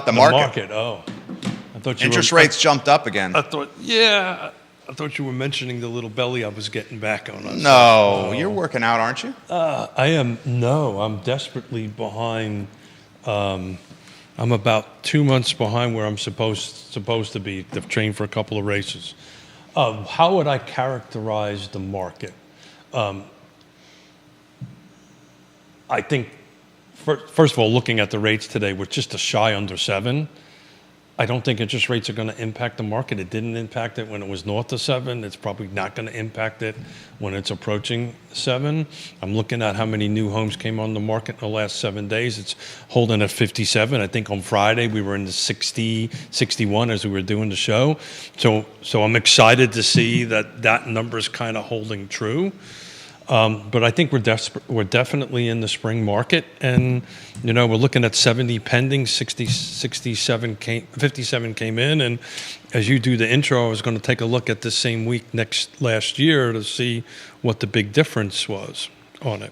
the market. Oh, I thought Interest rates jumped up again. I thought you were mentioning the little belly I was getting back on. No, you're working out, aren't you? I am. No, I'm desperately behind. I'm about 2 months behind where I'm supposed to be. I've trained for a couple of races. How would I characterize the market? I think, first of all, looking at the rates today, we're just a shy under 7. I don't think interest rates are going to impact the market. It didn't impact it when it was north of 7. It's probably not going to impact it when it's approaching 7. I'm looking at how many new homes came on the market in the last 7 days. It's holding at 57. I think on Friday we were in the 60, 61 as we were doing the show. So I'm excited to see that number is kind of holding true. But I think we're definitely in the spring market, and we're looking at 70 pending, 57 came in, and as you do the intro, I was going to take a look at the same week last year to see what the big difference was on it.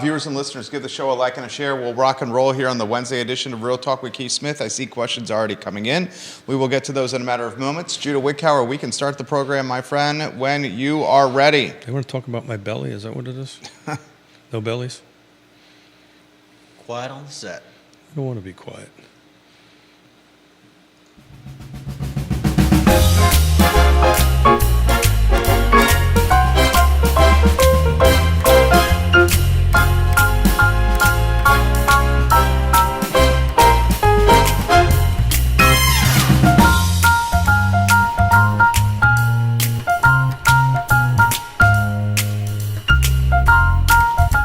Viewers and listeners, give the show a like and a share. We'll rock and roll here on the Wednesday edition of Real Talk with Keith Smith. I see questions already coming in. We will get to those in a matter of moments. Judah Wickower, we can start the program, my friend, when you are ready. You want to talk about my belly? Is that what it is? No bellies? Quiet on the set. I don't want to be quiet.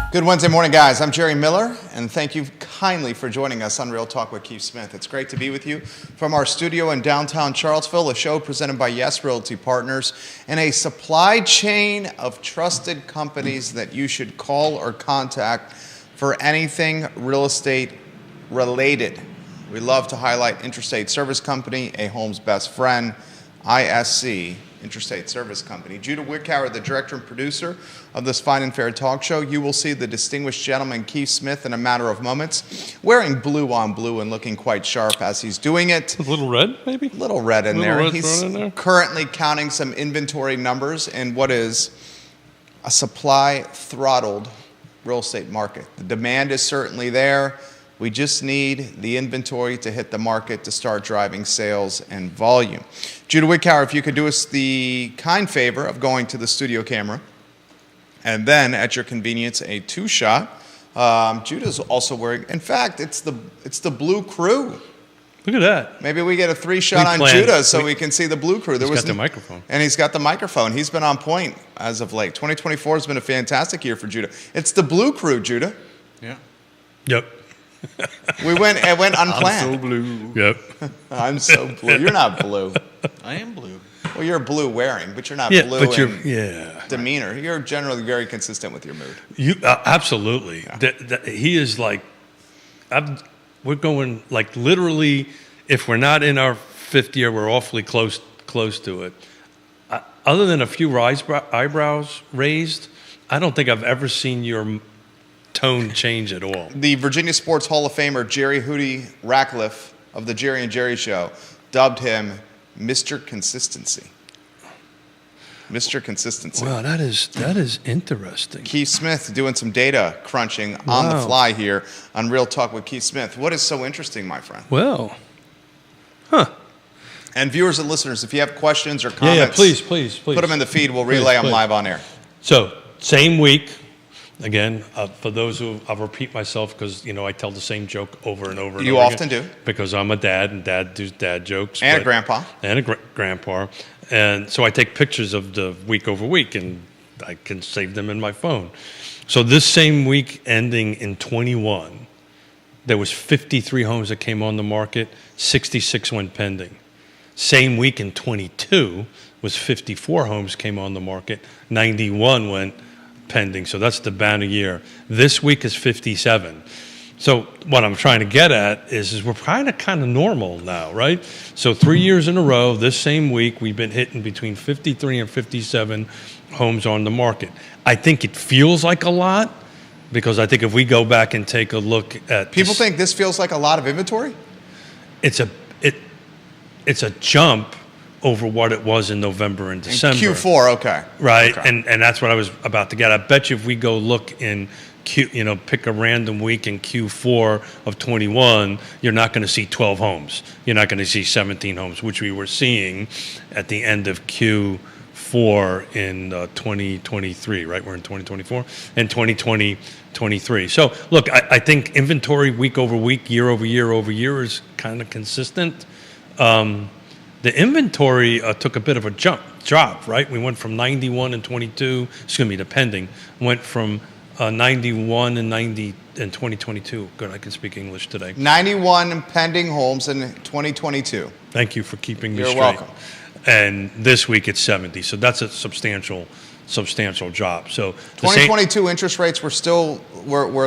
Good Wednesday morning, guys. I'm Jerry Miller, and thank you kindly for joining us on Real Talk with Keith Smith. It's great to be with you from our studio in downtown Charlottesville, a show presented by Yes Realty Partners, and a supply chain of trusted companies that you should call or contact for anything real estate related. We love to highlight Interstate Service Company, a home's best friend, ISC, Interstate Service Company. Judah Wickower, the director and producer of this fine and fair talk show. You will see the distinguished gentleman Keith Smith in a matter of moments, wearing blue on blue and looking quite sharp as he's doing it. A little red, maybe? A little red in there. Red He's in there. currently counting some inventory numbers in what is a supply-throttled real estate market. The demand is certainly there. We just need the inventory to hit the market to start driving sales and volume. Judah Wickower, if you could do us the kind favor of going to the studio camera, and then at your convenience, a 2-shot. Judah's also wearing, in fact, it's the Blue Crew. Look at that. Maybe we get a 3-shot on Judah so we can see the Blue Crew. He's got the microphone. And he's got the microphone. He's been on point as of late. 2024 has been a fantastic year for Judah. It's the Blue Crew, Judah. Yeah. Yep. It went unplanned. I'm so blue. Yep. I'm so blue. You're not blue. I am blue. Well, you're blue wearing, but you're not Yeah, blue but you're in demeanor. You're generally very consistent with your mood. You absolutely. Yeah. He is like, we're going like literally. If we're not in our 5th year, we're awfully close to it. Other than a few eyebrows raised, I don't think I've ever seen your tone change at all. The Virginia Sports Hall of Famer Jerry Hootie Ratcliffe of the Jerry and Jerry Show dubbed him Mr. Consistency. Mr. Consistency. Wow, that is interesting. Keith Smith doing some data crunching on the fly here on Real Talk with Keith Smith. What is so interesting, my friend? Well, And viewers and listeners, if you have questions or comments, please. put them in the feed. We'll relay them live on air. So, same week. Again, for those who, I'll repeat myself because, I tell the same joke over and over and You over often again. do. Because I'm a dad, and dad does dad jokes. And a grandpa. And a grandpa. And so I take pictures of the week over week, and I can save them in my phone. So this same week ending in 21, there was 53 homes that came on the market, 66 went pending. Same week in 22 was 54 homes came on the market, 91 went pending. So that's the banner year. This week is 57. So what I'm trying to get at is we're kind of normal now, right? So 3 years in a row, this same week, we've been hitting between 53 and 57 homes on the market. I think it feels like a lot because I think if we go back and take a look at... People think this feels like a lot of inventory? it's a jump over what it was in November and In December. Q4, okay. Right, Okay. and that's what I was about to get. I bet you if we go look in pick a random week in Q4 of 21, you're not going to see 12 homes. You're not going to see 17 homes, which we were seeing at the end of Q4 in 2023, right? We're in 2024 and 2023. So look, I think inventory week over week, year over year is kind of consistent. The inventory took a bit of a drop, right? We went from 91 and 22, the pending, went from 91 and 90 in 2022. Good, I can speak English today. 91 pending homes in 2022. Thank you for keeping me You're straight. welcome. And this week it's 70, so that's a substantial drop. So the 2022 interest rates were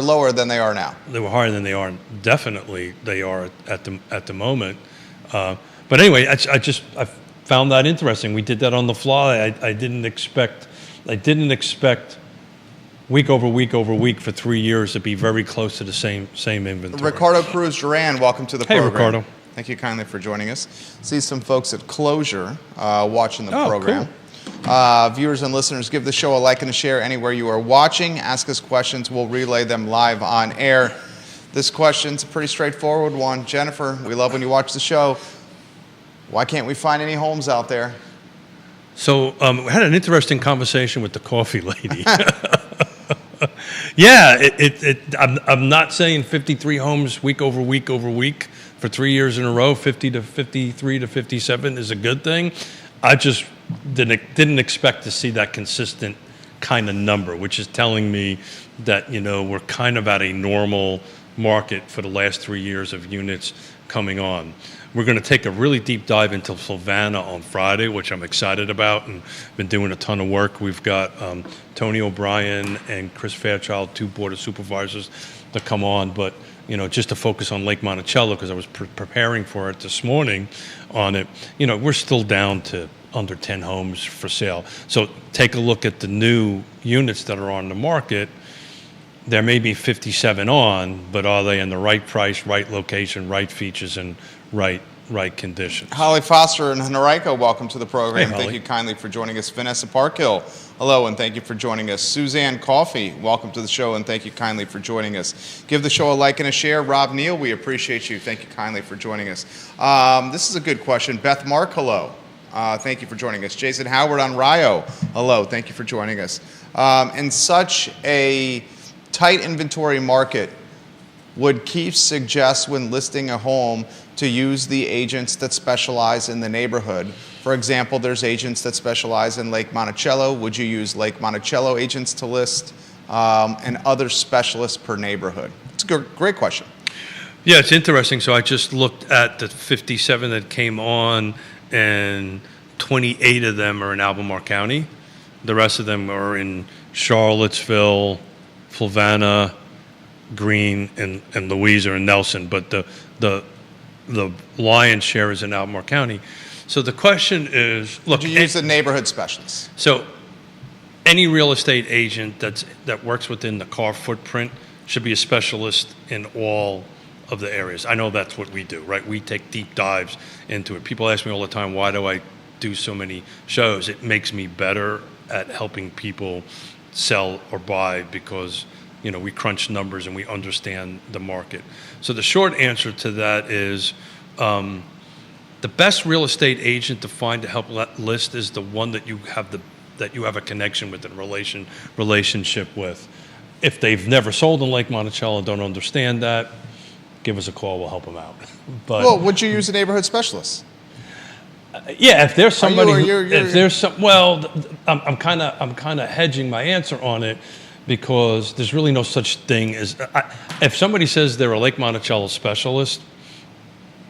lower than they are now. they were higher than they are. Definitely, they are at the moment. But anyway, I found that interesting. We did that on the fly. I didn't expect week over week for 3 years to be very close to the same inventory. Ricardo Cruz Duran, welcome to the Hey, program. Ricardo. Thank you kindly for joining us. See some folks at Closure watching the Oh, program. Viewers and listeners, give the show a like and a share anywhere you are watching. Ask us questions. We'll relay them live on air. This question's a pretty straightforward one. Jennifer, we love when you watch the show. Why can't we find any homes out there? So we had an interesting conversation with the coffee lady. Yeah, I'm not saying 53 homes week over week for 3 years in a row, 50 to 53 to 57 is a good thing. I just didn't expect to see that consistent kind of number, which is telling me that, we're kind of at a normal market for the last 3 years of units coming on. We're going to take a really deep dive into Flavanna on Friday, which I'm excited about and been doing a ton of work. We've got Tony O'Brien and Chris Fairchild, two board of supervisors, to come on. But, just to focus on Lake Monticello, because I was preparing for it this morning on it, we're still down to under 10 homes for sale. So take a look at the new units that are on the market. There may be 57 on, but are they in the right price, right location, right features, and right conditions? Holly Foster and Henrico, welcome to the program. Hey, Thank Holly. you kindly for joining us. Vanessa Parkhill, hello, and thank you for joining us. Suzanne Coffey, welcome to the show, and thank you kindly for joining us. Give the show a like and a share. Rob Neal, we appreciate you. Thank you kindly for joining us. This is a good question. Beth Mark, hello. Thank you for joining us. Jason Howard on Rio, hello. Thank you for joining us. In such a tight inventory market, would Keefe suggest when listing a home to use the agents that specialize in the neighborhood? For example, there's agents that specialize in Lake Monticello. Would you use Lake Monticello agents to list and other specialists per neighborhood? It's a great question. Yeah, it's interesting. So I just looked at the 57 that came on, and 28 of them are in Albemarle County. The rest of them are in Charlottesville, Flavanna, Greene, and Louisa and Nelson. But the lion's share is in Albemarle County. So the question is, look, Would you use the neighborhood specialists? so any real estate agent that works within the car footprint should be a specialist in all of the areas. I know that's what we do, right? We take deep dives into it. People ask me all the time, why do I do so many shows? It makes me better at helping people sell or buy because, we crunch numbers and we understand the market. So the short answer to that is the best real estate agent to find to help list is the one that you have a connection with and relationship with. If they've never sold in Lake Monticello and don't understand that, give us a call. We'll help them out. But Well, would you use a neighborhood specialist? yeah, if there's somebody, you're- if there's some, well, I'm kind of hedging my answer on it because there's really no such thing as if somebody says they're a Lake Monticello specialist.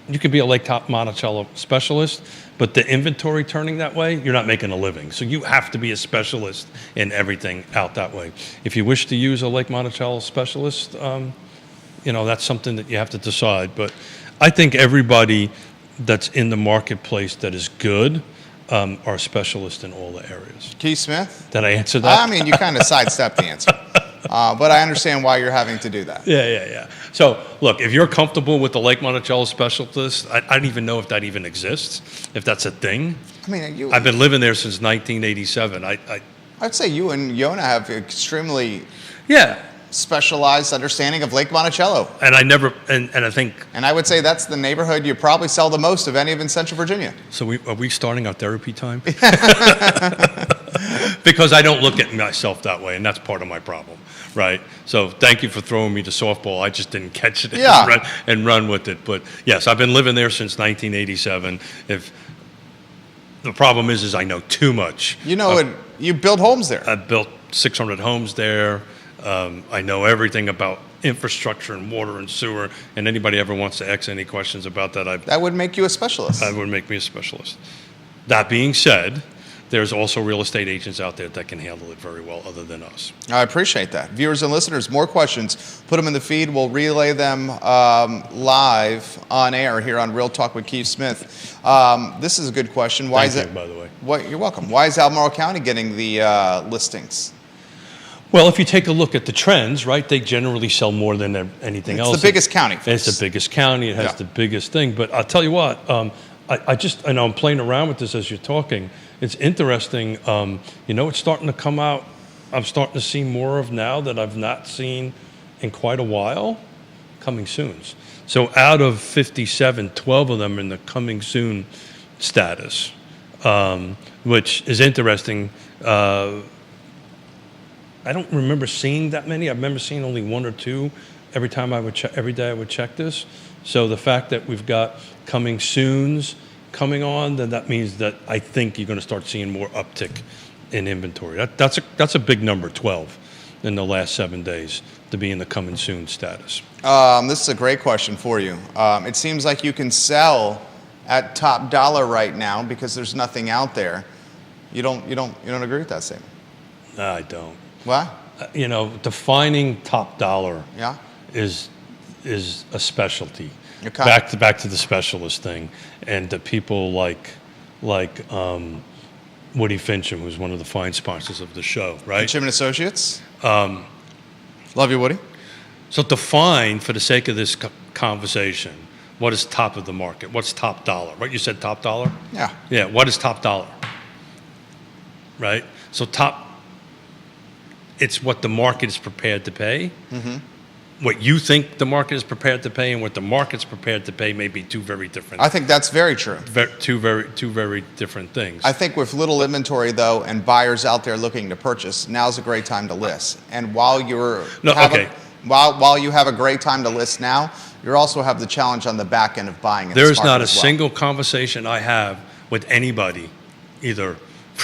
You could be a Lake Monticello specialist, but the inventory turning that way, you're not making a living. So you have to be a specialist in everything out that way. If you wish to use a Lake Monticello specialist, that's something that you have to decide. But I think everybody that's in the marketplace that is good are specialists in all the areas. Keith Smith? Did I answer that? I mean, you kind of sidestepped the answer. But I understand why you're having to do that. Yeah. So, look, if you're comfortable with the Lake Monticello specialist, I don't even know if that even exists, if that's a thing. I mean, I've been living there since 1987. I'd say you and Yona have extremely Yeah, specialized understanding of Lake Monticello. and I never, and I think, And I would say that's the neighborhood you probably sell the most of any of in Central Virginia. so are we starting our therapy time? Because I don't look at myself that way, and that's part of my problem, right? So thank you for throwing me to softball. I just didn't catch it Yeah. and run with it. But yes, I've been living there since 1987. If the problem is I know too much. You know, you build homes there. I've built 600 homes there. I know everything about infrastructure and water and sewer. And anybody ever wants to ask any questions about that, That would make you a specialist. that would make me a specialist. That being said, there's also real estate agents out there that can handle it very well other than us. I appreciate that. Viewers and listeners, more questions, put them in the feed. We'll relay them live on air here on Real Talk with Keith Smith. This is a good question. Why Thank is you, it? by the way. You're welcome. Why is Albemarle County getting the listings? Well, if you take a look at the trends, right, they generally sell more than anything It's else. the biggest county. It's the biggest county. It has Yeah. the biggest thing. But I'll tell you what, I know I'm playing around with this as you're talking. It's interesting. It's starting to come out. I'm starting to see more of now that I've not seen in quite a while. Coming soons. So out of 57, 12 of them are in the coming soon status, which is interesting. I don't remember seeing that many. I remember seeing only one or two every time every day I would check this. So the fact that we've got coming soons coming on, then that means that I think you're going to start seeing more uptick in inventory. That's a big number, 12 in the last 7 days to be in the coming soon status. This is a great question for you. It seems like you can sell at top dollar right now because there's nothing out there. You don't agree with that statement? I don't. Why? Defining top dollar Yeah. is a specialty. Okay. Back to the specialist thing, and the people like Woody Fincham, who's one of the fine sponsors of the show, right? Fincham and Associates. Love you, Woody. So define, for the sake of this conversation, what is top of the market? What's top dollar? Right? You said top dollar? Yeah. Yeah. What is top dollar? Right? So it's what the market is prepared to pay. Mm-hmm. What you think the market is prepared to pay and what the market's prepared to pay may be two very different. I think that's very true. Two very different things. I think with little inventory, though, and buyers out there looking to purchase, now's a great time to list. And while while you have a great time to list now, you also have the challenge on the back end of buying. There is not a single conversation I have with anybody, either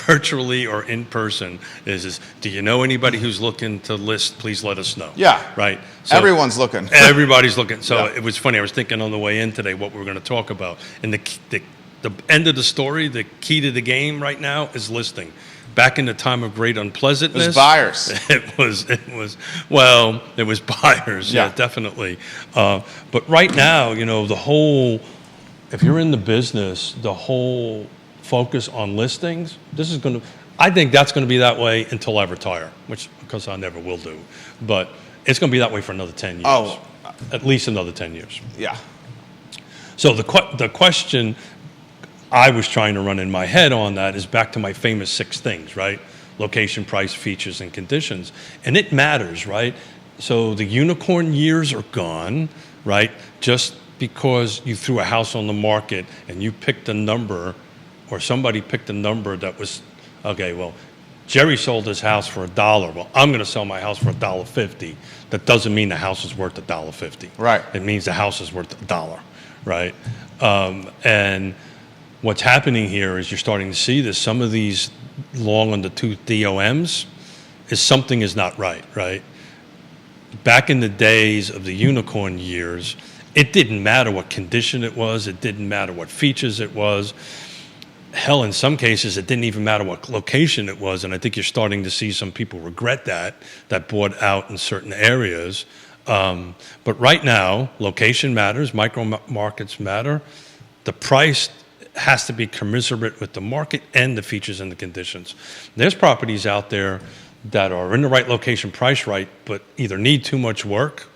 virtually or in person, is do you know anybody who's looking to list? Please let us know. Yeah. Right. So Everyone's looking. Everybody's looking. So Yeah. It was funny. I was thinking on the way in today what we were going to talk about. And the end of the story, the key to the game right now is listing. Back in the time of great unpleasantness, It was buyers. It was buyers. Yeah, Yeah. definitely. But right now, if you're in the business, the whole focus on listings, I think that's going to be that way until I retire, which, because I never will do. But it's going to be that way for another 10 years. Oh. At least another 10 years. Yeah. So the question I was trying to run in my head on that is back to my famous 6 things, right? Location, price, features, and conditions. And it matters, right? So the unicorn years are gone, right? Just because you threw a house on the market and you picked a number, or somebody picked a number that was, okay, well, Jerry sold his house for $1. Well, I'm going to sell my house for $1.50. That doesn't mean the house is worth $1.50. Right. It means the house is worth $1, right? And what's happening here is you're starting to see this. Some of these long on the tooth DOMs something is not right, right? Back in the days of the unicorn years, it didn't matter what condition it was. It didn't matter what features it was. Hell, in some cases, it didn't even matter what location it was, and I think you're starting to see some people regret that bought out in certain areas. But right now, location matters, micro markets matter. The price has to be commensurate with the market and the features and the conditions. There's properties out there that are in the right location, priced right, but either need too much work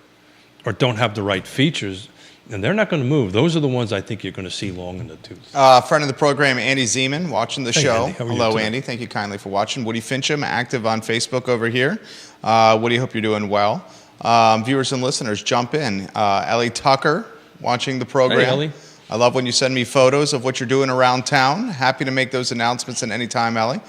or don't have the right features, and they're not going to move. Those are the ones I think you're going to see long in the tooth. Friend of the program, Andy Zeman, watching the Hey, show. Andy. How are you Hello, today? Andy. Thank you kindly for watching. Woody Fincham, active on Facebook over here. Woody, hope you're doing well. Viewers and listeners, jump in. Ellie Tucker, watching the program. Hey, Ellie. I love when you send me photos of what you're doing around town. Happy to make those announcements at any time, Ellie.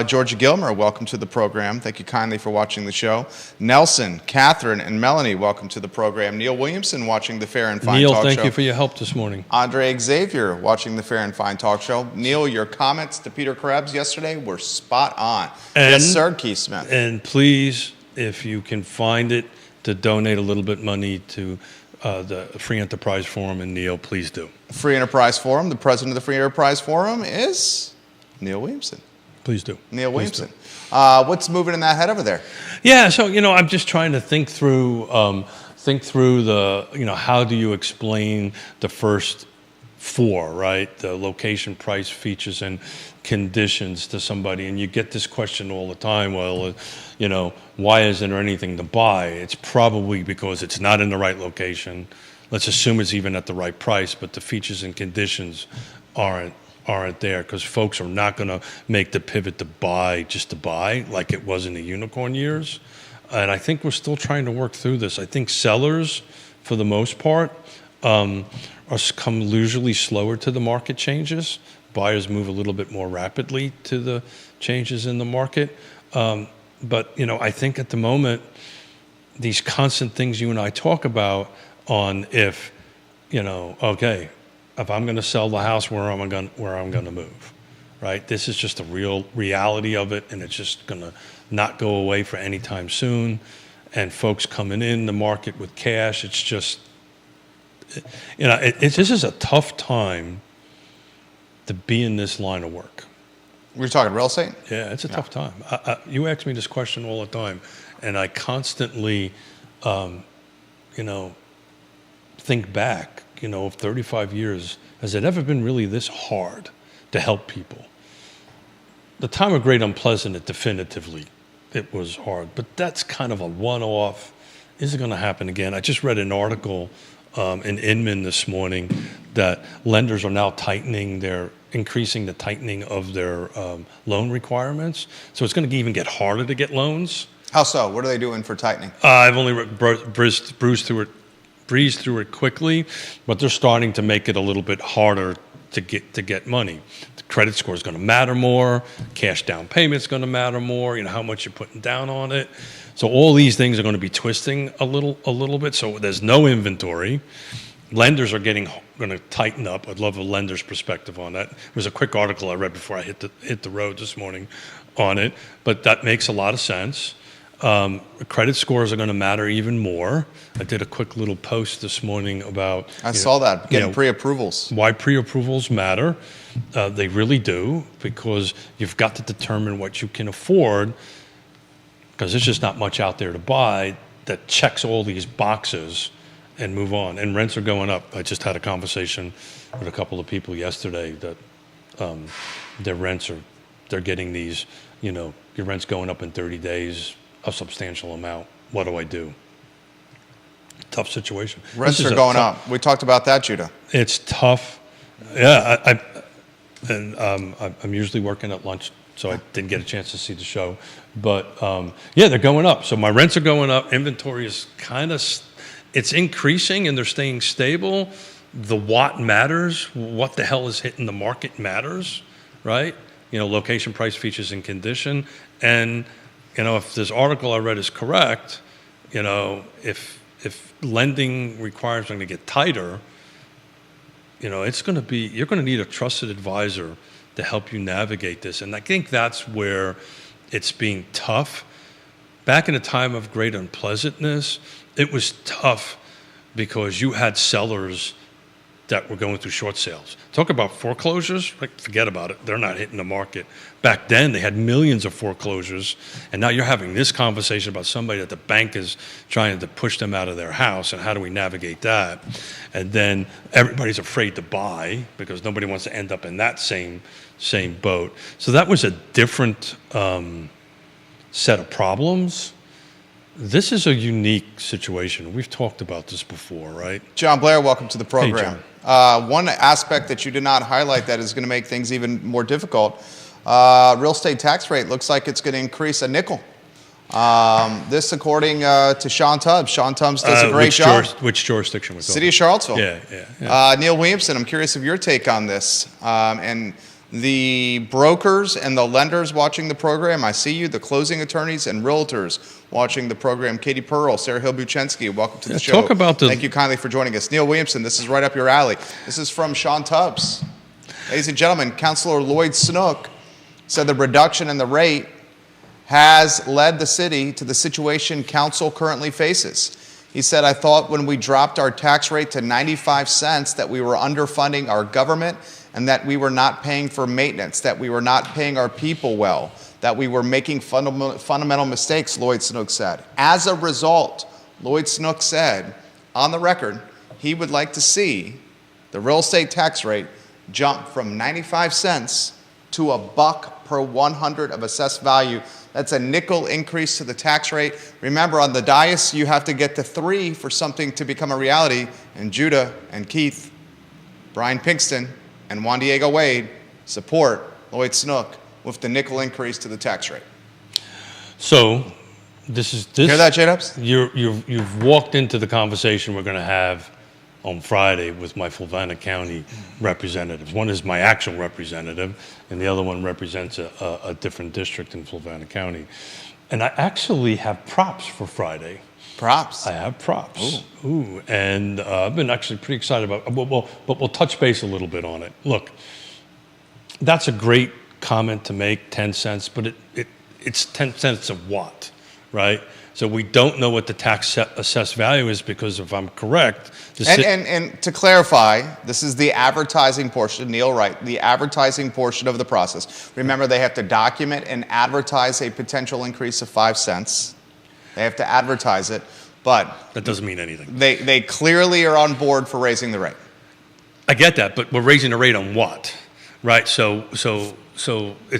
Georgia Gilmer, welcome to the program. Thank you kindly for watching the show. Nelson, Catherine, and Melanie, welcome to the program. Neil Williamson, watching the Fair and Fine Neil, Talk Show. thank you for your help this morning. Andre Xavier, watching the Fair and Fine Talk Show. Neil, your comments to Peter Krebs yesterday were spot on. And- Yes, sir, Keith Smith. And please, if you can find it, to donate a little bit money to the Free Enterprise Forum, and Neil, please do. Free Enterprise Forum, the president of the Free Enterprise Forum is Neil Williamson. Please do. Neil Please Williamson. do. What's moving in that head over there? Yeah, so I'm just trying to think through the how do you explain the first four, right? The location, price, features, and conditions to somebody, and you get this question all the time. Well, why isn't there anything to buy? It's probably because it's not in the right location. Let's assume it's even at the right price, but the features and conditions aren't there, because folks are not going to make the pivot to buy just to buy like it was in the unicorn years. And I think we're still trying to work through this. I think sellers, for the most part, come usually slower to the market changes. Buyers move a little bit more rapidly to the changes in the market. But I think at the moment, these constant things you and I talk about on if I'm going to sell the house, where am I going to move, right? This is just the real reality of it, and it's just going to not go away for any time soon. And folks coming in the market with cash, it's just, this is a tough time to be in this line of work. We're talking real estate? Yeah, it's a tough time. You ask me this question all the time, and I constantly, think back, of 35 years. Has it ever been really this hard to help people? The time of Great Unpleasant, definitively, it was hard. But that's kind of a one-off. Is it going to happen again? I just read an article in Inman this morning that lenders are now increasing the tightening of their loan requirements. So it's going to even get harder to get loans. How so? What are they doing for tightening? I've only breezed through it quickly, but they're starting to make it a little bit harder to get money. The credit score is going to matter more. Cash down payment is going to matter more. How much you're putting down on it. So all these things are going to be twisting a little bit. So there's no inventory. Lenders are going to tighten up. I'd love a lender's perspective on that. It was a quick article I read before I hit the road this morning on it, but that makes a lot of sense. Credit scores are going to matter even more. I did a quick little post this morning about I saw that, getting pre-approvals. Why pre-approvals matter. They really do, because you've got to determine what you can afford, because there's just not much out there to buy that checks all these boxes and move on. And rents are going up. I just had a conversation with a couple of people yesterday that their rents they're getting these, your rent's going up in 30 days, a substantial amount. What do I do? Tough situation. Rents are going up. We talked about that, Judah. It's tough. Yeah, I'm usually working at lunch, so I didn't get a chance to see the show. But they're going up. So my rents are going up. Inventory is it's increasing, and they're staying stable. The what matters. What the hell is hitting the market matters, right? Location, price, features, and condition. And if this article I read is correct, if lending requirements are going to get tighter, it's going to be, you're going to need a trusted advisor to help you navigate this. And I think that's where it's being tough. Back in the time of Great Unpleasantness, it was tough because you had sellers that were going through short sales. Talk about foreclosures, forget about it. They're not hitting the market. Back then, they had millions of foreclosures, and now you're having this conversation about somebody that the bank is trying to push them out of their house, and how do we navigate that? And then everybody's afraid to buy because nobody wants to end up in that same boat. So that was a different set of problems. This is a unique situation. We've talked about this before, right? John Blair, welcome to the program. John. One aspect that you did not highlight that is going to make things even more difficult, real estate tax rate looks like it's going to increase a nickel. This according to Sean Tubbs. Sean Tubbs does a great job. Which jurisdiction was City of Charlottesville. Yeah. Neil Williamson, I'm curious of your take on this. And the brokers and the lenders watching the program, I see you, the closing attorneys and realtors watching the program. Katie Pearl, Sarah Hill-Buchensky, welcome to the show. Talk about Thank you kindly for joining us. Neil Williamson, this is right up your alley. This is from Sean Tubbs. Ladies and gentlemen, Councilor Lloyd Snook said the reduction in the rate has led the city to the situation council currently faces. He said, I thought when we dropped our tax rate to 95 cents that we were underfunding our government and that we were not paying for maintenance, that we were not paying our people well, that we were making fundamental mistakes, Lloyd Snook said. As a result, Lloyd Snook said, on the record, he would like to see the real estate tax rate jump from 95 cents to $1 per 100 of assessed value. That's a nickel increase to the tax rate. Remember, on the dais, you have to get to 3 for something to become a reality. And Judah and Keith, Brian Pinkston, and Juan Diego Wade support Lloyd Snook with the nickel increase to the tax rate. So, this. Hear that, J-Dubs? You've walked into the conversation we're going to have on Friday with my Fluvanna County representatives. One is my actual representative, and the other one represents a different district in Fluvanna County. And I actually have props for Friday. Props? I have props. Ooh. And I've been actually pretty excited about it. But we'll touch base a little bit on it. Look, that's a great comment to make, 10 cents, but it's 10 cents of what, right? So we don't know what the tax assessed value is because if I'm correct... And to clarify, this is the advertising portion, Neil, right? The advertising portion of the process. Remember, they have to document and advertise a potential increase of 5 cents. They have to advertise it, but... That doesn't mean anything. They clearly are on board for raising the rate. I get that, but we're raising the rate on what, right? So it's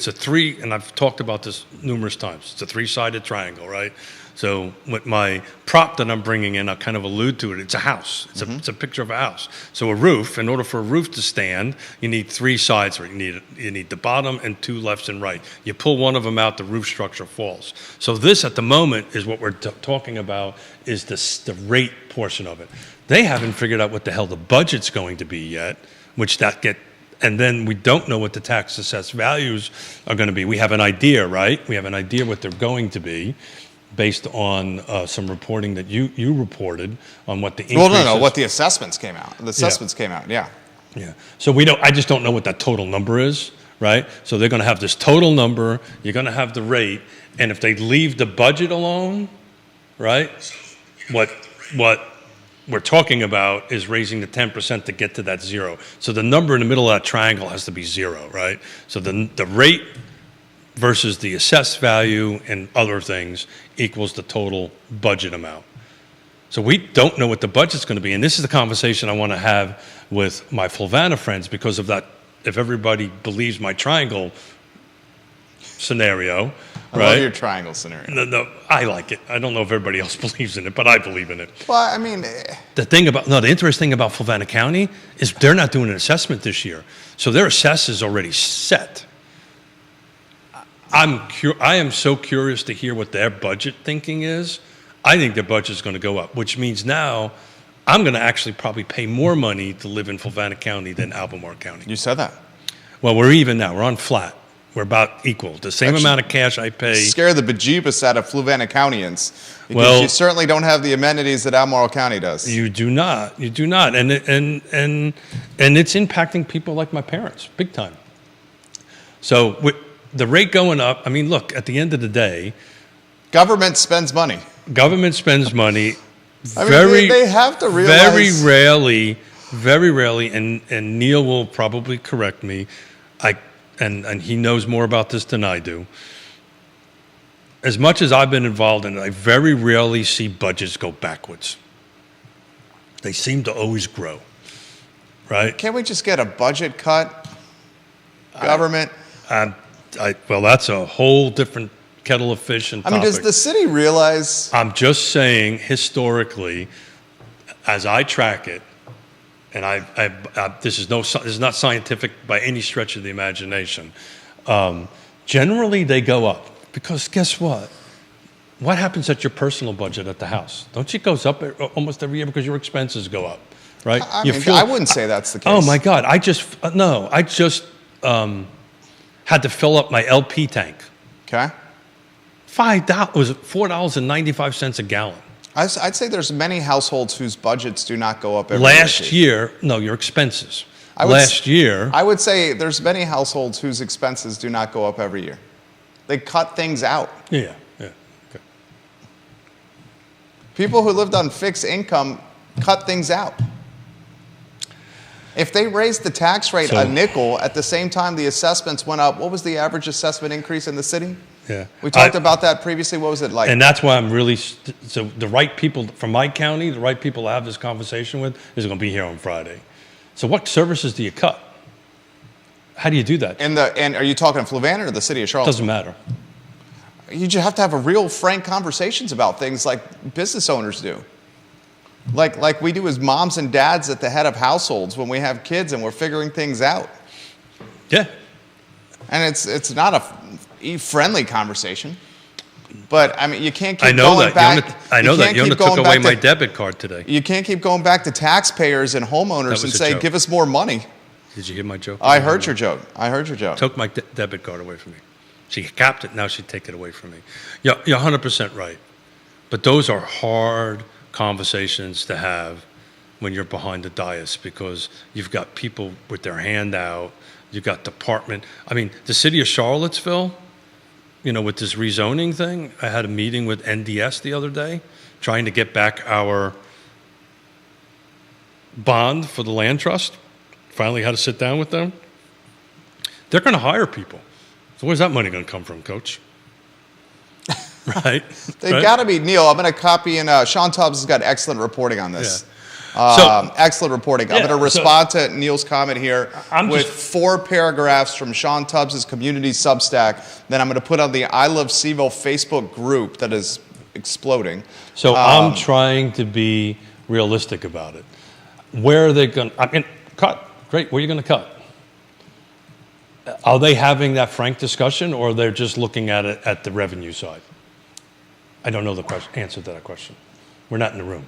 a 3, and I've talked about this numerous times. It's a 3-sided triangle, right? So with my prop that I'm bringing in, I kind of allude to it. It's a house. It's a picture of a house. So a roof, in order for a roof to stand, you need 3 sides. Right? You need the bottom and 2 lefts and right. You pull one of them out, the roof structure falls. So this, at the moment, is what we're talking about, is the rate portion of it. They haven't figured out what the hell the budget's going to be yet, and then we don't know what the tax assessed values are going to be. We have an idea, right? We have an idea what they're going to be, based on some reporting that you reported on what the increase is. What the assessments came out. The assessments came out, yeah. Yeah. So I just don't know what that total number is, right? So they're going to have this total number, you're going to have the rate, and if they leave the budget alone, right, what we're talking about is raising the 10% to get to that 0. So the number in the middle of that triangle has to be 0, right? So the rate versus the assessed value and other things equals the total budget amount. So we don't know what the budget's going to be. And this is the conversation I want to have with my Fluvanna friends because of that. If everybody believes my triangle scenario, I right? love your triangle scenario. No, I like it. I don't know if everybody else believes in it, but I believe in it. Well, I mean... The interesting thing about Fluvanna County is they're not doing an assessment this year. So their assess is already set. I am so curious to hear what their budget thinking is. I think their budget is going to go up, which means now I'm going to actually probably pay more money to live in Fluvanna County than Albemarle County. You said that. Well, we're even now. We're on flat. We're about equal. The same amount of cash I pay. Scare the bejeebus out of Fluvanna Countyans because Well, you certainly don't have the amenities that Albemarle County does. You do not. You do not. And it's impacting people like my parents, big time. So with the rate going up, I mean, look, at the end of the day, Government spends money. government spends money I mean, they have to realize... very rarely, and Neil will probably correct me, and he knows more about this than I do. As much as I've been involved in it, I very rarely see budgets go backwards. They seem to always grow, right? Can't we just get a budget cut? Government? Well, that's a whole different kettle of fish and I mean, topic. does the city realize? I'm just saying, historically, as I track it, and this is not scientific by any stretch of the imagination. Generally, they go up because guess what? What happens at your personal budget at the house? Don't you goes up almost every year because your expenses go up, right? I wouldn't say that's the case. Oh my God! I just had to fill up my LP tank. Okay. $5 was $4.95 a gallon. I'd say there's many households whose budgets do not go up every Last year. year, no, your expenses. I would Last year, I would say there's many households whose expenses do not go up every year. They cut things out. yeah. Okay. People who lived on fixed income cut things out. If they raised the tax rate a nickel at the same time the assessments went up, what was the average assessment increase in the city? Yeah. We talked about that previously. What was it like? And that's why I'm really, so the right people from my county, the right people to have this conversation with is going to be here on Friday. So what services do you cut? How do you do that? And are you talking Fluvanna or the city of Charlotte? Doesn't matter. You just have to have a real frank conversations about things like business owners do. Like we do as moms and dads at the head of households when we have kids and we're figuring things out. Yeah. And it's not a friendly conversation. But I mean, you can't keep I know going that. back. I know that. Yona took away my to, debit card today. You can't keep going back to taxpayers and homeowners and a say, joke. give us more money. Did you hear my joke? I heard your joke. Took my debit card away from me. She capped it. Now she'd take it away from me. You're 100% right. But those are hard conversations to have when you're behind the dais because you've got people with their hand out. You've got department. I mean, the city of Charlottesville, with this rezoning thing, I had a meeting with NDS the other day trying to get back our bond for the land trust. Finally had to sit down with them. They're going to hire people. So where's that money going to come from, Coach? Right? They've got to be. Neil, I'm going to copy, and Sean Tubbs has got excellent reporting on this. Yeah. Excellent reporting. I'm going to respond to Neil's comment here with 4 paragraphs from Sean Tubbs' community Substack. Then I'm going to put on the I Love Seville Facebook group that is exploding. So I'm trying to be realistic about it. Where are they going to cut? Great. Where are you going to cut? Are they having that frank discussion, or they're just looking at it at the revenue side? I don't know the answer to that question. We're not in the room,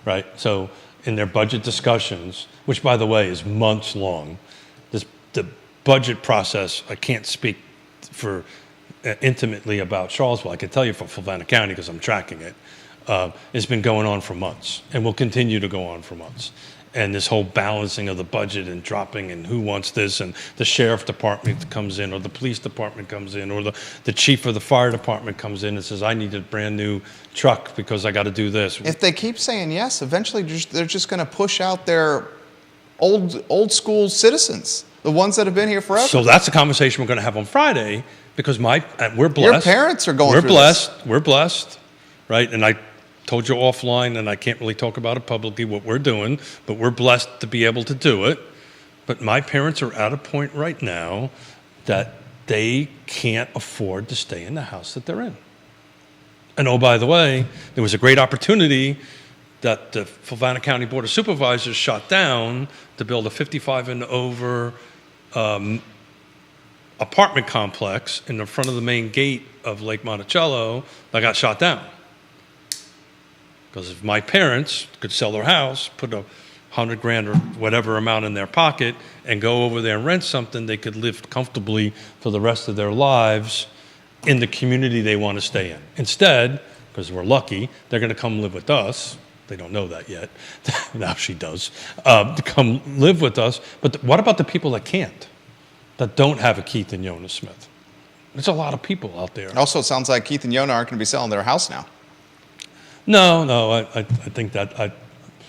right? So in their budget discussions, which, by the way, is months long, the budget process, I can't speak for intimately about Charlottesville. I can tell you for Fluvanna County because I'm tracking it. It's been going on for months and will continue to go on for months. And this whole balancing of the budget and dropping and who wants this, and the sheriff department comes in, or the police department comes in, or the chief of the fire department comes in and says, I need a brand new truck because I got to do this. If they keep saying yes, eventually they're just going to push out their old school citizens, the ones that have been here forever. So that's a conversation we're going to have on Friday because we're blessed. Your parents are going through this. We're blessed, right? And I told you offline, and I can't really talk about it publicly, what we're doing, but we're blessed to be able to do it. But my parents are at a point right now that they can't afford to stay in the house that they're in. And oh, by the way, there was a great opportunity that the Fluvanna County Board of Supervisors shot down to build a 55 and over apartment complex in the front of the main gate of Lake Monticello that got shot down. Because if my parents could sell their house, put $100,000 or whatever amount in their pocket, and go over there and rent something, they could live comfortably for the rest of their lives in the community they want to stay in. Instead, because we're lucky, they're going to come live with us. They don't know that yet. Now she does. To come live with us. But what about the people that can't, that don't have a Keith and Yona Smith? There's a lot of people out there. Also, it sounds like Keith and Yona aren't going to be selling their house now. No, I think that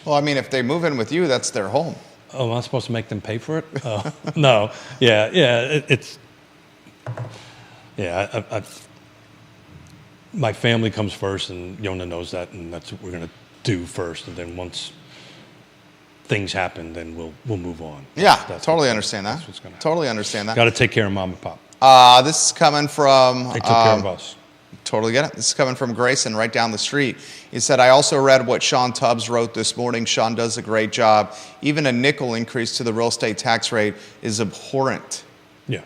Well, I mean, if they move in with you, that's their home. Oh, am I supposed to make them pay for it? No, yeah. My family comes first, and Yona knows that, and that's what we're going to do first. And then once things happen, then we'll move on. Yeah, That's totally understand that. That's what's going to happen. Totally understand that. Got to take care of mom and pop. This is coming from. They took care of us. Totally get it. This is coming from Grayson right down the street. He said, I also read what Sean Tubbs wrote this morning. Sean does a great job. Even a nickel increase to the real estate tax rate is abhorrent Yeah.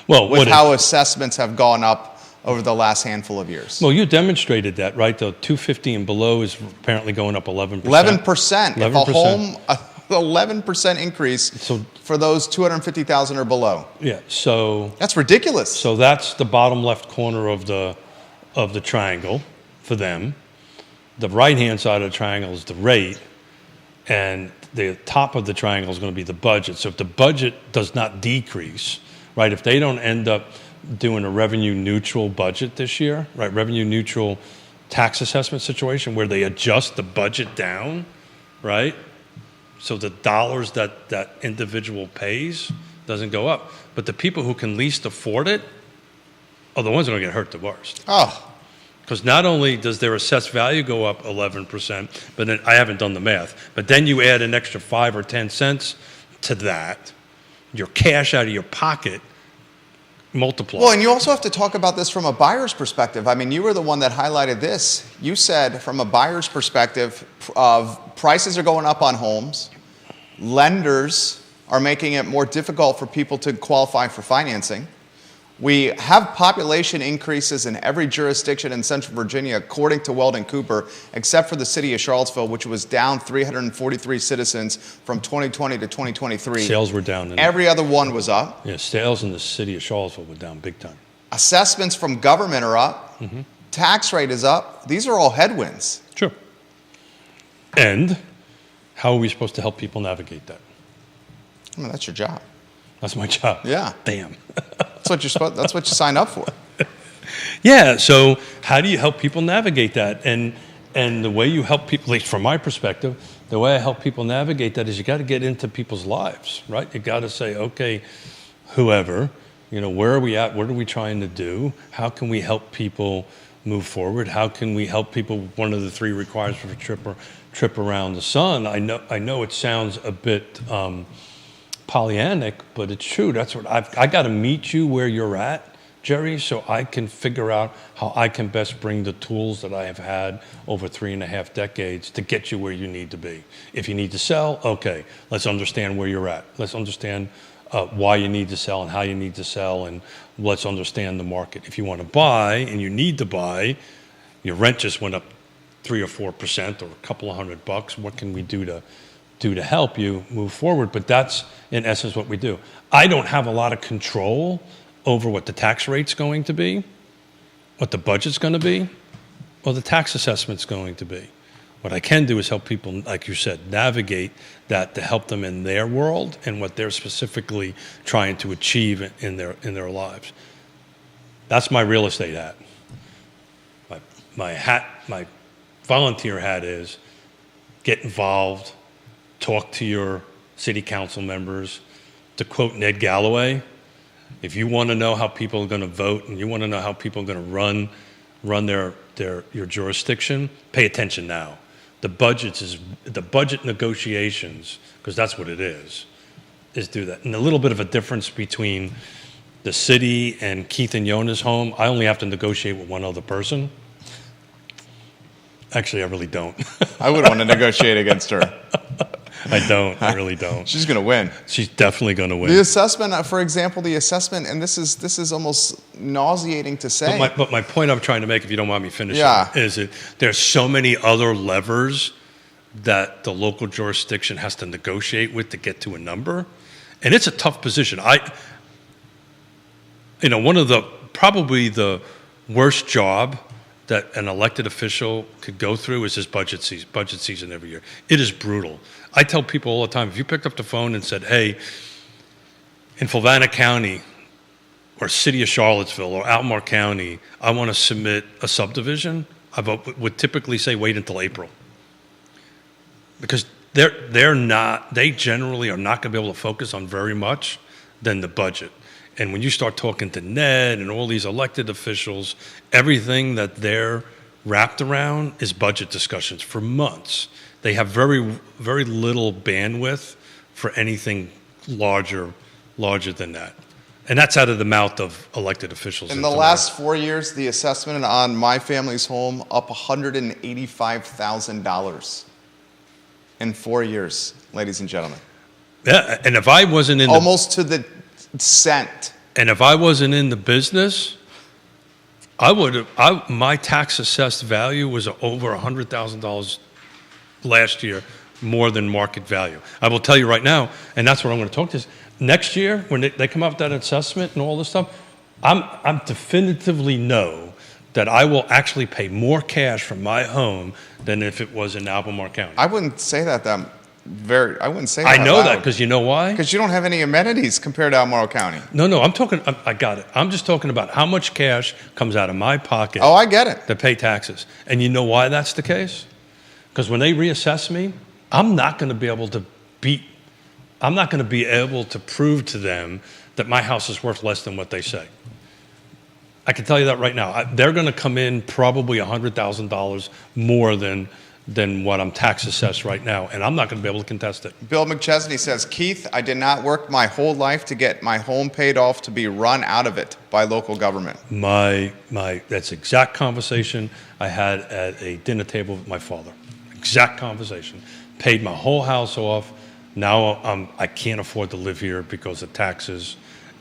Well, with how assessments have gone up over the last handful of years. well, you demonstrated that, right? The 250 and below is apparently going up 11%. 11%. If a 11%. home, 11% increase So- for those 250,000 or below. Yeah. So That's ridiculous. So that's the bottom left corner of the triangle for them. The right-hand side of the triangle is the rate, and the top of the triangle is going to be the budget. So if the budget does not decrease, right, if they don't end up doing a revenue neutral budget this year, right, revenue neutral tax assessment situation where they adjust the budget down, right, so the dollars that that individual pays doesn't go up. But the people who can least afford it are the ones that are going to get hurt the worst. Oh, Because not only does their assessed value go up 11%, but then I haven't done the math, but then you add an extra 5 or 10 cents to that, your cash out of your pocket multiplies. well, and you also have to talk about this from a buyer's perspective. I mean, you were the one that highlighted this. You said from a buyer's perspective, prices are going up on homes. Lenders are making it more difficult for people to qualify for financing. We have population increases in every jurisdiction in Central Virginia, according to Weldon Cooper, except for the city of Charlottesville, which was down 343 citizens from 2020 to 2023. Sales were down. Every other one was up. Yeah, sales in the city of Charlottesville were down big time. Assessments from government are up. Tax rate is up. These are all headwinds. Sure. And how are we supposed to help people navigate that? I mean, that's your job. That's my job. Yeah. Damn. That's what you signed up for. Yeah, so how do you help people navigate that? And the way you help people, at least from my perspective, the way I help people navigate that is you got to get into people's lives, right? You got to say, okay, whoever, where are we at? What are we trying to do? How can we help people move forward? How can we help people? One of the 3 requirements for a trip around the sun. I know it sounds a bit Pollyannic, but it's true. That's what I got to meet you where you're at, Jerry, so I can figure out how I can best bring the tools that I have had over 3.5 decades to get you where you need to be. If you need to sell, okay, let's understand where you're at. Let's understand why you need to sell and how you need to sell, and let's understand the market. If you want to buy and you need to buy, your rent just went up 3 or 4% or a couple of $100. What can we do to help you move forward? But that's in essence what we do. I don't have a lot of control over what the tax rate's going to be, what the budget's going to be, or the tax assessment's going to be. What I can do is help people, like you said, navigate that to help them in their world and what they're specifically trying to achieve in their lives. That's my real estate hat. My volunteer hat is get involved, talk to your city council members. To quote Ned Galloway, if you want to know how people are going to vote and you want to know how people are going to run your jurisdiction, pay attention now. The budget negotiations, because that's what it is do that. And a little bit of a difference between the city and Keith and Yona's home, I only have to negotiate with one other person. Actually, I really don't. I wouldn't want to negotiate against her. I don't. I really don't. She's going to win. She's definitely going to win. The assessment, for example, and this is almost nauseating to say. But my point I'm trying to make, if you don't mind me finishing, Yeah. is that there's so many other levers that the local jurisdiction has to negotiate with to get to a number, and it's a tough position. One of probably the worst job that an elected official could go through is his budget season every year. It is brutal. I tell people all the time, if you picked up the phone and said, hey, in Fluvanna County or City of Charlottesville or Albemarle County, I want to submit a subdivision, I would typically say wait until April. Because they generally are not going to be able to focus on very much than the budget. And when you start talking to Ned and all these elected officials, everything that they're wrapped around is budget discussions for months. They have very, very little bandwidth for anything larger than that. And that's out of the mouth of elected officials. In the last 4 years, the assessment on my family's home up $185,000 in 4 years, ladies and gentlemen. Yeah, and if I wasn't in Almost to the cent. and if I wasn't in the business, I would have. My tax assessed value was over $100,000 last year, more than market value. I will tell you right now, and that's what I'm going to talk to. Next year, when they come up with that assessment and all this stuff, I'm definitively know that I will actually pay more cash for my home than if it was in Albemarle County. I wouldn't say that. I wouldn't say that. I out know loud. that because you know why? Because you don't have any amenities compared to Albemarle County. No, I'm talking. I got it. I'm just talking about how much cash comes out of my pocket Oh, I get it. to pay taxes. And you know why that's the case? Because when they reassess me, I'm not going to be able to prove to them that my house is worth less than what they say. I can tell you that right now. They're going to come in probably $100,000 more than what I'm tax assessed right now, and I'm not going to be able to contest it. Bill McChesney says, Keith, I did not work my whole life to get my home paid off to be run out of it by local government. That's exact conversation I had at a dinner table with my father. Exact conversation. Paid my whole house off. Now I can't afford to live here because of taxes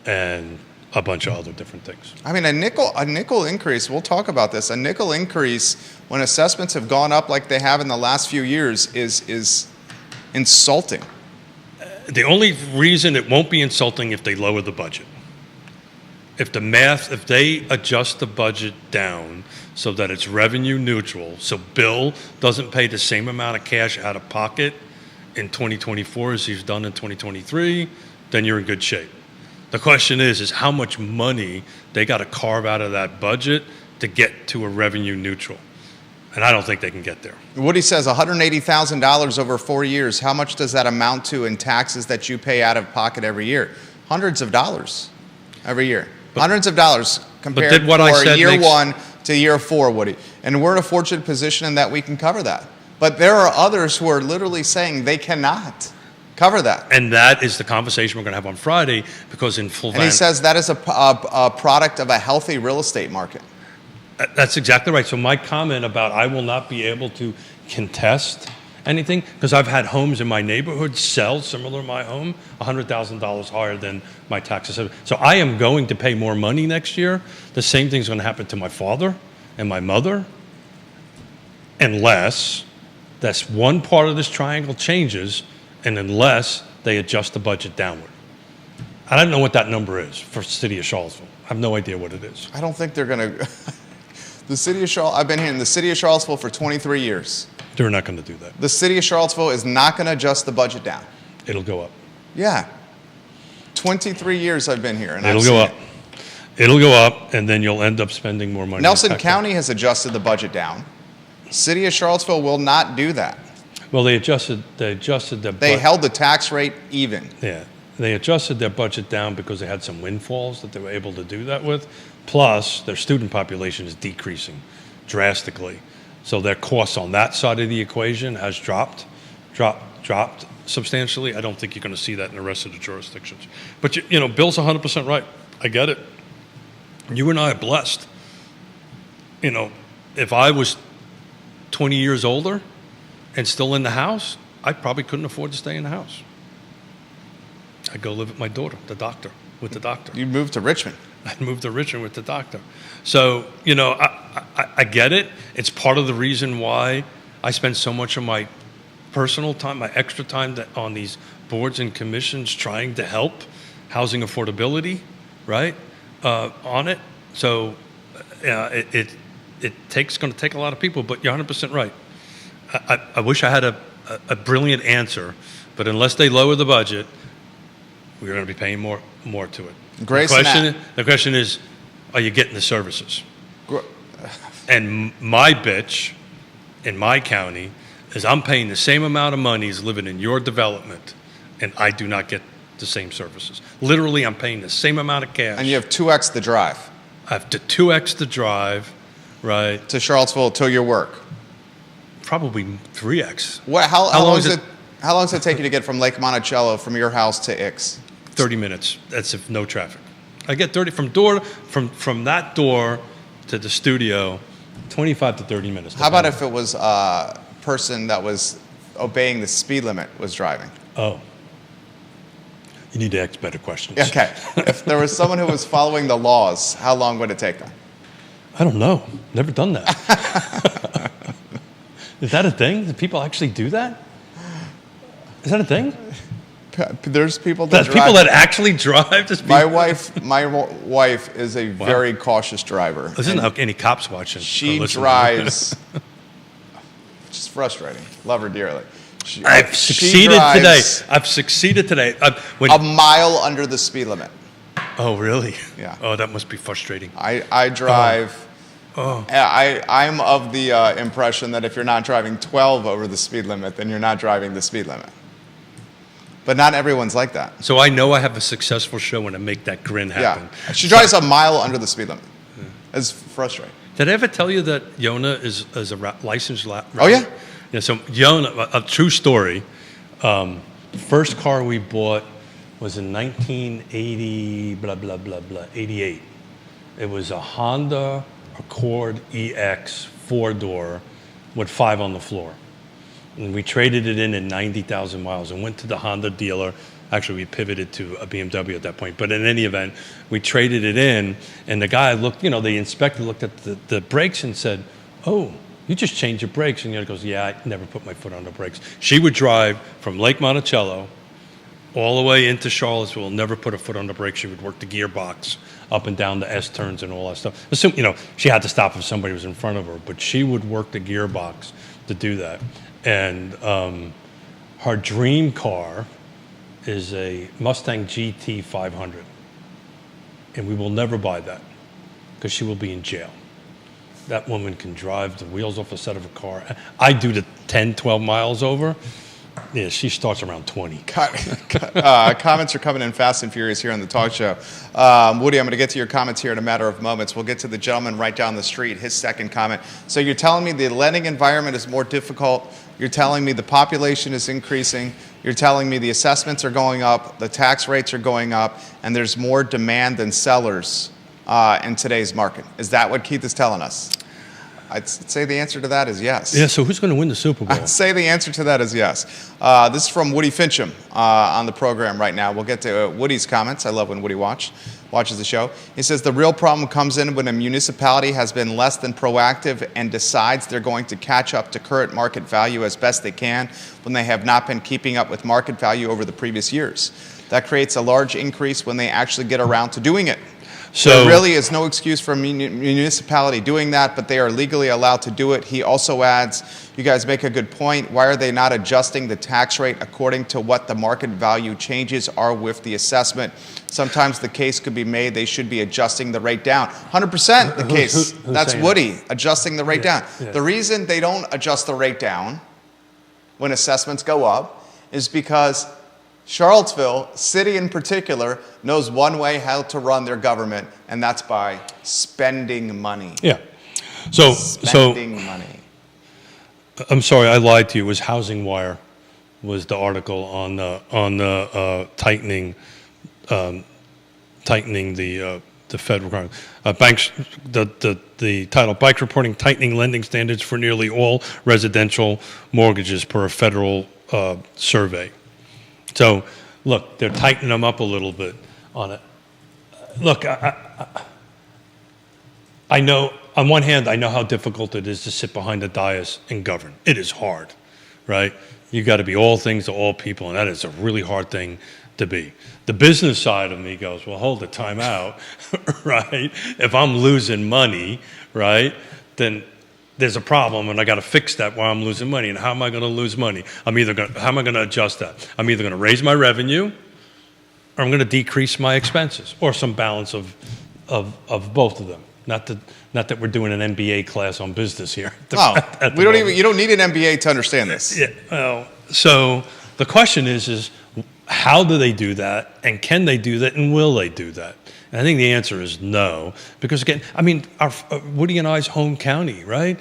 and a bunch of other different things. I mean, a nickel increase, we'll talk about this, a nickel increase when assessments have gone up like they have in the last few years is insulting. The only reason it won't be insulting if they lower the budget. If they adjust the budget down so that it's revenue neutral, so Bill doesn't pay the same amount of cash out of pocket in 2024 as he's done in 2023, then you're in good shape. The question is how much money they got to carve out of that budget to get to a revenue neutral. And I don't think they can get there. Woody says $180,000 over 4 years. How much does that amount to in taxes that you pay out of pocket every year? Hundreds of dollars every year. Hundreds of dollars compared did what I for said year makes- 1 to year 4, Woody. And we're in a fortunate position in that we can cover that. But there are others who are literally saying they cannot cover that. And that is the conversation we're going to have on Friday because in And he Fulvan, says that is a product of a healthy real estate market. that's exactly right. So my comment about I will not be able to contest anything, because I've had homes in my neighborhood sell similar to my home, $100,000 higher than my taxes. So I am going to pay more money next year. The same thing's going to happen to my father and my mother, unless that's one part of this triangle changes, and unless they adjust the budget downward. I don't know what that number is for the city of Charlottesville. I have no idea what it is. I don't think they're going to. The city of Charlottesville, I've been here in the city of Charlottesville for 23 years. They're not going to do that. The city of Charlottesville is not going to adjust the budget down. It'll go up. Yeah. 23 years I've been here. And It'll I've go seen up. It'll go up, and then you'll end up spending more money. Nelson on tax. County has adjusted the budget down. City of Charlottesville will not do that. Well, they adjusted their They held the tax rate even. Yeah, they adjusted their budget down because they had some windfalls that they were able to do that with. Plus, their student population is decreasing drastically, so their costs on that side of the equation has dropped substantially. I don't think you're going to see that in the rest of the jurisdictions. But you know, Bill's 100% right. I get it. You and I are blessed. You know, if I was 20 years older and still in the house, I probably couldn't afford to stay in the house. I'd go live with my daughter, with the doctor. You moved to Richmond. I'd move to Richmond with the doctor. So, you know, I get it. It's part of the reason why I spend so much of my personal time, my extra time on these boards and commissions trying to help housing affordability, right, on it. So it's going to take a lot of people, but you're 100% right. I wish I had a brilliant answer, but unless they lower the budget, we're going to be paying more to it. Grace The question is, are you getting the services? And my bitch in my county is I'm paying the same amount of money as living in your development, and I do not get the same services. Literally, I'm paying the same amount of cash. And you have 2x the drive. I have to 2x the drive, right? To Charlottesville to your work. Probably 3x. How long does it take you to get from Lake Monticello from your house to Ix? 30 minutes. That's if no traffic. I get 30 from that door to the studio, 25 to 30 minutes. How about if it was a person that was obeying the speed limit was driving? Oh. You need to ask better questions. Okay. If there was someone who was following the laws, how long would it take them? I don't know. Never done that. Is that a thing? Do people actually do that? Is that a thing? There's people that There's drive. people that actually drive this. My wife is a very cautious driver. This isn't any cops watching. She or listening. drives. Just frustrating. Love her dearly. I've she succeeded today. drives I've succeeded today. a mile under the speed limit. Oh, really? Yeah. Oh, that must be frustrating. I drive. Oh. I'm of the impression that if you're not driving 12 over the speed limit, then you're not driving the speed limit. But not everyone's like that. So I know I have a successful show when I make that grin happen. Yeah. She drives a mile under the speed limit. It's frustrating. Did I ever tell you that Yona is a licensed rapper? Oh, yeah? Yeah, so Yona, a true story. First car we bought was in 1980, blah, blah, blah, blah, 88. It was a Honda Accord EX 4-door with 5 on the floor. And we traded it in 90,000 miles and went to the Honda dealer. Actually, we pivoted to a BMW at that point. But in any event, we traded it in, and the guy looked, the inspector looked at the brakes and said, "Oh, you just changed your brakes." And Yona goes, "Yeah, I never put my foot on the brakes." She would drive from Lake Monticello all the way into Charlottesville, never put a foot on the brake. She would work the gearbox up and down the S turns and all that stuff. She had to stop if somebody was in front of her, but she would work the gearbox to do that. And her dream car is a Mustang GT 500. And we will never buy that because she will be in jail. That woman can drive the wheels off the set of a car. I do the 10, 12 miles over. Yeah, she starts around 20. Comments are coming in fast and furious here on the talk show. Woody, I'm going to get to your comments here in a matter of moments. We'll get to the gentleman right down the street, his second comment. So you're telling me the lending environment is more difficult. You're telling me the population is increasing. You're telling me the assessments are going up, the tax rates are going up, and there's more demand than sellers in today's market. Is that what Keith is telling us? I'd say the answer to that is yes. Yeah, so who's going to win the Super Bowl? I'd say the answer to that is yes. This is from Woody Fincham on the program right now. We'll get to Woody's comments. I love when Woody watches the show. He says the real problem comes in when a municipality has been less than proactive and decides they're going to catch up to current market value as best they can when they have not been keeping up with market value over the previous years. That creates a large increase when they actually get around to doing it. So there really is no excuse for a municipality doing that, but they are legally allowed to do it. He also adds, you guys make a good point. Why are they not adjusting the tax rate according to what the market value changes are with the assessment? Sometimes the case could be made they should be adjusting the rate down. 100% the case. Who's That's saying Woody, adjusting the rate down. Yeah. The reason they don't adjust the rate down when assessments go up is because Charlottesville, city in particular, knows one way how to run their government, and that's by spending money. Yeah. So Spending money. I'm sorry, I lied to you. It was Housing Wire was the article on the tightening the Fed requirement. Banks, the title, Banks Reporting Tightening Lending Standards for Nearly All Residential Mortgages per a federal survey. So, look, they're tightening them up a little bit on it. Look, I know, on one hand, I know how difficult it is to sit behind a dais and govern. It is hard, right? You got to be all things to all people, and that is a really hard thing to be. The business side of me goes, well, hold the time out, right? If I'm losing money, right, then there's a problem, and I got to fix that while I'm losing money. And how am I going to lose money? How am I going to adjust that? I'm either going to raise my revenue, or I'm going to decrease my expenses, or some balance of both of them. Not that we're doing an MBA class on business here. You don't need an MBA to understand this. Yeah. Well, so the question is how do they do that, and can they do that, and will they do that? And I think the answer is no, because again, I mean, Woody and I's home county, right?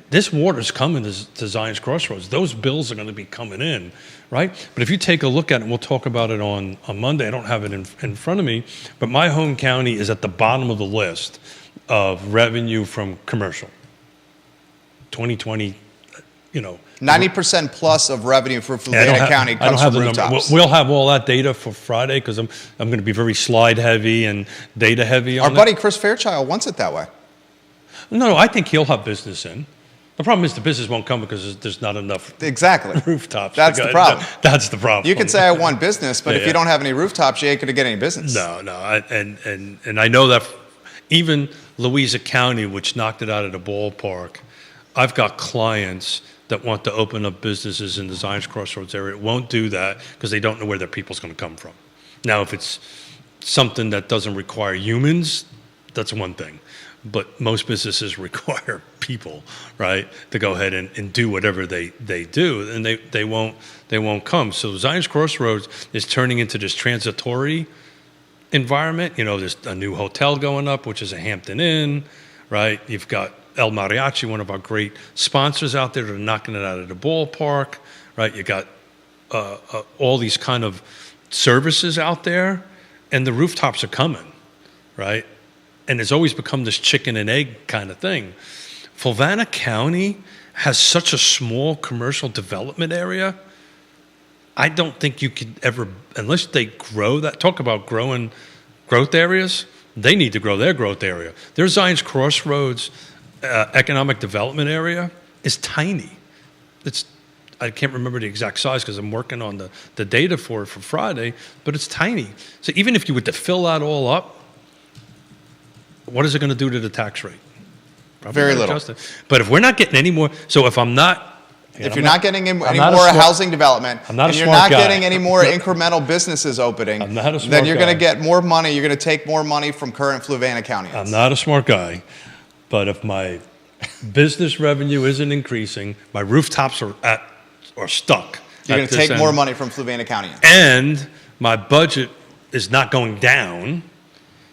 this water's coming to Zion's Crossroads. Those bills are going to be coming in, right? But if you take a look at it, and we'll talk about it on Monday. I don't have it in front of me, but my home county is at the bottom of the list of revenue from commercial. 2020, 90% plus of revenue for I Fluvanna don't have- County I don't comes have from the number. rooftops. We'll have all that data for Friday because I'm going to be very slide heavy and data heavy on Our it. buddy Chris Fairchild wants it that way. No, I think he'll have business in. The problem is the business won't come because there's not enough Exactly. rooftops. That's the problem. That's the problem. You can say I want business, but if Yeah. you don't have any rooftops, you ain't going to get any business. No. And I know that even Louisa County, which knocked it out of the ballpark, I've got clients that want to open up businesses in the Zion's Crossroads area. Won't do that because they don't know where their people's going to come from. Now, if it's something that doesn't require humans, that's one thing. But most businesses require people, right, to go ahead and do whatever they do, and they won't come. So Zion's Crossroads is turning into this transitory environment. There's a new hotel going up, which is a Hampton Inn, right? You've got El Mariachi, one of our great sponsors out there that are knocking it out of the ballpark, right? You got all these kind of services out there, and the rooftops are coming, right? And it's always become this chicken and egg kind of thing. Fluvanna County has such a small commercial development area. I don't think you could ever, unless they grow that, talk about growing growth areas, they need to grow their growth area. Their Zion's Crossroads economic development area is tiny. I can't remember the exact size because I'm working on the data for it for Friday, but it's tiny. So even if you were to fill that all up, what is it going to do to the tax rate? Probably Very not little. adjust it. But if we're not getting any more, so if I'm not, If you're not getting any more not a smart- housing development, I'm not a and you're smart not guy. getting any more incremental businesses opening, I'm not a smart then you're going guy. to get more money. You're going to take more money from current Fluvanna County. I'm not a smart guy, but if my business revenue isn't increasing, my rooftops are stuck. You're going at to this take more end, money from Fluvanna County. and my budget is not going down;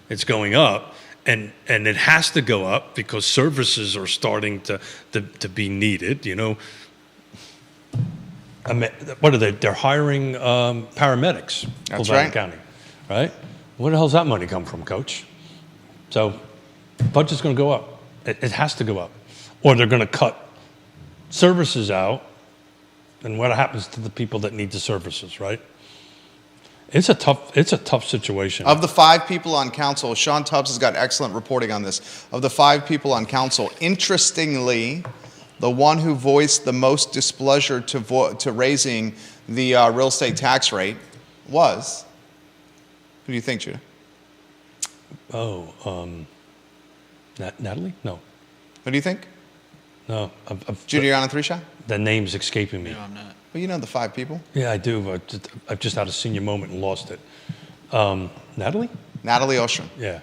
it's going up. And it has to go up because services are starting to be needed. I mean, what are they? They're hiring paramedics. That's Fluvanna right. County, right? Where the hell's that money come from, Coach? So, budget's going to go up. It has to go up, or they're going to cut services out. And what happens to the people that need the services, right? It's a tough situation. Of the 5 people on council, Sean Tubbs has got excellent reporting on this. Of the 5 people on council, interestingly, the one who voiced the most displeasure to raising the real estate tax rate was, who do you think, Judah? Natalie? No. Who do you think? No. Judah, you're on a 3-shot? The name's escaping me. No, I'm not. Well, you know the 5 people. Yeah, I do. But I've just had a senior moment and lost it. Natalie? Natalie Ostrom, Yeah.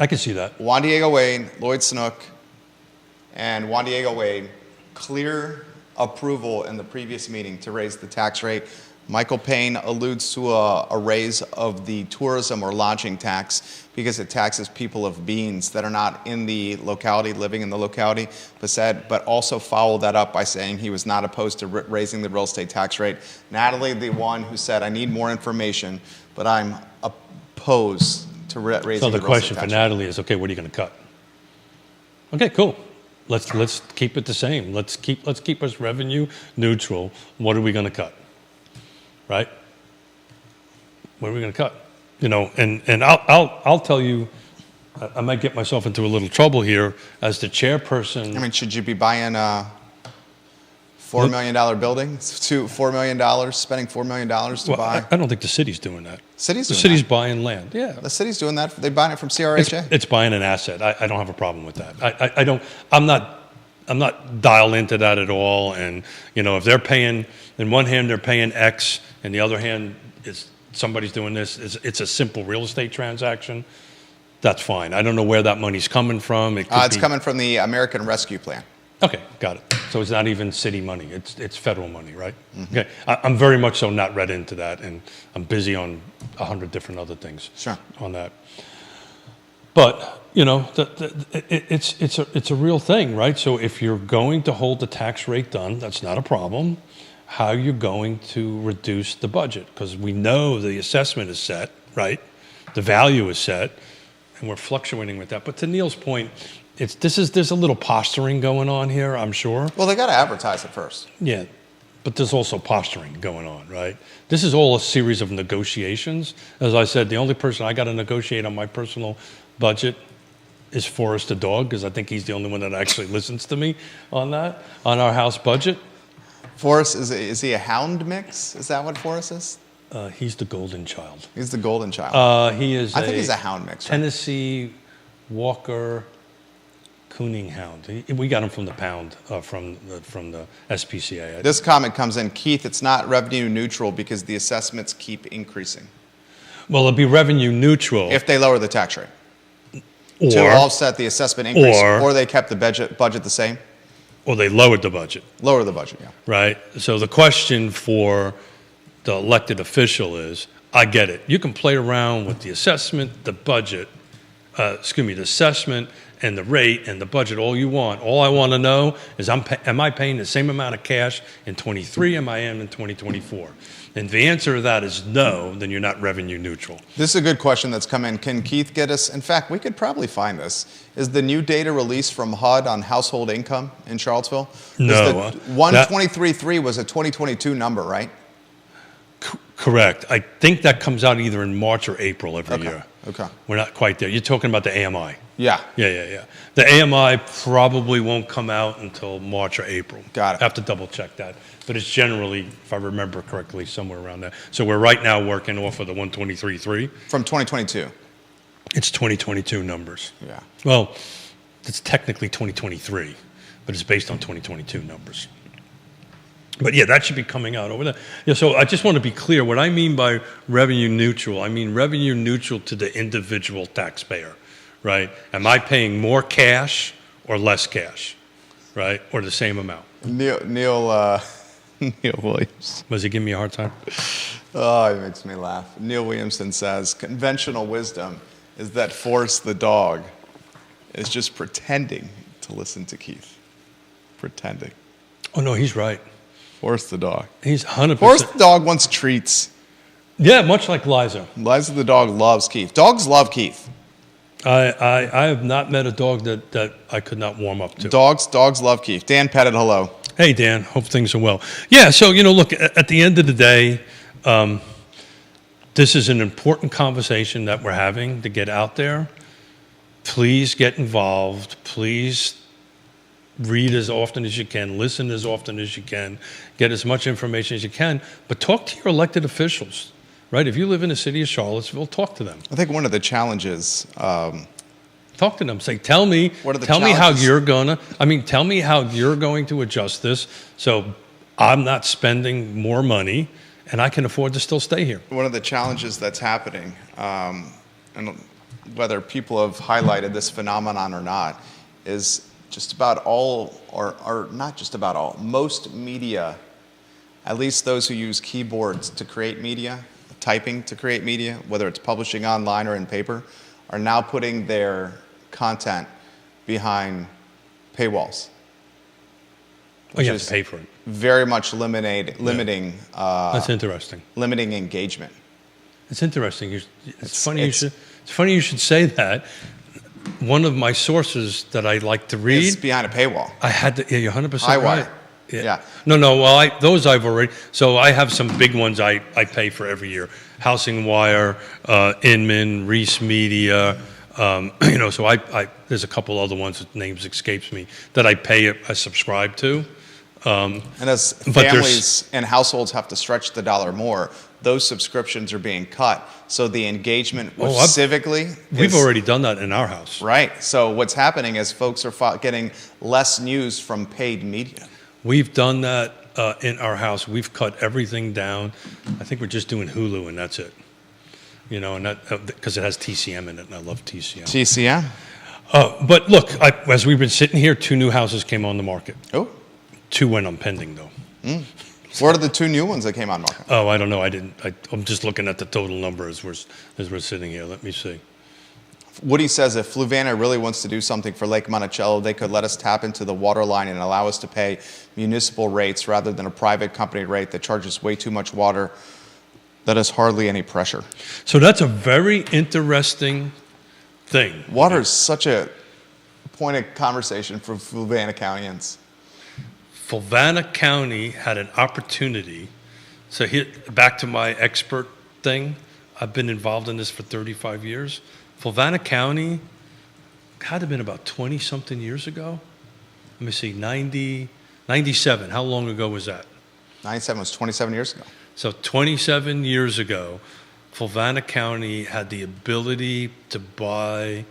I can see that. Juan Diego Wade, Lloyd Snook, and Juan Diego Wade clear approval in the previous meeting to raise the tax rate. Michael Payne alludes to a raise of the tourism or lodging tax because it taxes people of beings that are not in the locality, living in the locality, but also followed that up by saying he was not opposed to raising the real estate tax rate. Natalie, the one who said, I need more information, but I'm opposed to raising So the the real question estate for tax Natalie is, okay, what are you going to cut? Okay, cool. Let's keep it the same. Let's keep us revenue neutral. What are we going to cut? Right? What are we going to cut? And I'll tell you, I might get myself into a little trouble here as the chairperson. I mean, should you be buying a $4 million building? $4 million, spending $4 million to Well, buy? I don't think the city's doing that. City's The doing city's that. buying land. Yeah. The city's doing that. They're buying it from CRHA. It's buying an asset. I don't have a problem with that. I don't. I'm not dialed into that at all. And if they're paying, in one hand they're paying X, and the other hand is somebody's doing this. It's a simple real estate transaction. That's fine. I don't know where that money's coming from. It could It's be, coming from the American Rescue Plan. Okay, got it. So it's not even city money. It's federal money, right? Okay. I'm very much so not read into that, and I'm busy on 100 different other things. Sure. On that. But it's a real thing, right? So if you're going to hold the tax rate down, that's not a problem. How are you going to reduce the budget? Because we know the assessment is set, right? The value is set, and we're fluctuating with that. But to Neil's point, there's a little posturing going on here, I'm sure. Well, they got to advertise it first. Yeah, but there's also posturing going on, right? This is all a series of negotiations. As I said, the only person I got to negotiate on my personal budget is Forrest the dog, because I think he's the only one that actually listens to me on that, on our house budget. Forrest, is he a hound mix? Is that what Forrest is? He's the golden child. He's the golden child. He is I think he's a hound mix, right? Tennessee Walker Cooning Hound. We got him from the pound, from the SPCA. This comment comes in, Keith, it's not revenue neutral because the assessments keep increasing Well, it'll be revenue neutral. if they lower the tax rate or, to offset the assessment increase, or- or they kept the budget the same. or they lowered the budget, Lower the budget, yeah. right? So the question for the elected official is, I get it. You can play around with the assessment, the budget, the assessment and the rate and the budget all you want. All I want to know is, am I paying the same amount of cash in 23 as I am in 2024? And if the answer to that is no, then you're not revenue neutral. This is a good question that's come in. Can Keith get us, in fact, we could probably find this. Is the new data released from HUD on household income in Charlottesville? No. 123.3 was a 2022 number, right? Correct. I think that comes out either in March or April every Okay. year. Okay. We're not quite there. You're talking about the AMI. Yeah. Yeah. The AMI probably won't come out until March or April. Got it. I have to double check that. But it's generally, if I remember correctly, somewhere around there. So we're right now working off of the 123.3. From 2022. It's 2022 numbers. Yeah. Well, it's technically 2023, but it's based on 2022 numbers. But yeah, that should be coming out over there. Yeah, so I just want to be clear. What I mean by revenue neutral, I mean revenue neutral to the individual taxpayer, right? Am I paying more cash or less cash, right? Or the same amount? Neil Williams. Was he giving me a hard time? Oh, it makes me laugh. Neil Williamson says, conventional wisdom is that Forrest the dog is just pretending to listen to Keith. Pretending. Oh, no, he's right. Forrest the dog. He's 100%. Forrest the dog wants treats. Yeah, much like Liza. Liza the dog loves Keith. Dogs love Keith. I have not met a dog that I could not warm up to. Dogs love Keith. Dan Pettit, hello. Hey, Dan. Hope things are well. Yeah, so, look, at the end of the day, this is an important conversation that we're having to get out there. Please get involved. Please read as often as you can. Listen as often as you can. Get as much information as you can. But talk to your elected officials, right? If you live in the city of Charlottesville, talk to them. I think one of the challenges, Talk to them. Say, tell me What are the how challenges? tell me how you're going to adjust this so I'm not spending more money and I can afford to still stay here. one of the challenges that's happening, and whether people have highlighted this phenomenon or not, is just about all, or not just about all, most media, at least those who use keyboards to create media, typing to create media, whether it's publishing online or in paper, are now putting their content behind paywalls. Oh, you have is to pay for it. very much limiting That's interesting. limiting engagement. It's interesting. It's funny it's- it's funny you should say that. One of my sources that I like to read, It's behind a paywall. I had to. Yeah, you're 100% Highwire. right. Yeah. No. Well, those I've already. So I have some big ones I pay for every year: Housing Wire, Inman, Reese Media. So I there's a couple other ones that names escapes me that I subscribe to. And as But there's- families and households have to stretch the dollar more, those subscriptions are being cut. So the engagement with civically We've is, already done that in our house. right. So what's happening is folks are getting less news from paid media. We've done that in our house. We've cut everything down. I think we're just doing Hulu, and that's it. And that because it has TCM in it, and I love TCM. TCM. But look, as we've been sitting here, 2 new houses came on the market. Oh, 2 went on pending, though. what are the 2 new ones that came on market? Oh, I don't know. I'm just looking at the total number as we're sitting here. Let me see. Woody says if Fluvanna really wants to do something for Lake Monticello, they could let us tap into the water line and allow us to pay municipal rates rather than a private company rate that charges way too much water that is hardly any pressure. So that's a very interesting thing. Water is such a point of conversation for Fluvanna Countyans. Fluvanna County had an opportunity. So here, back to my expert thing. I've been involved in this for 35 years. Fluvanna County had to have been about 20-something years ago. Let me see, 97. How long ago was that? 97 was 27 years ago. So 27 years ago, Fluvanna County had the ability to buy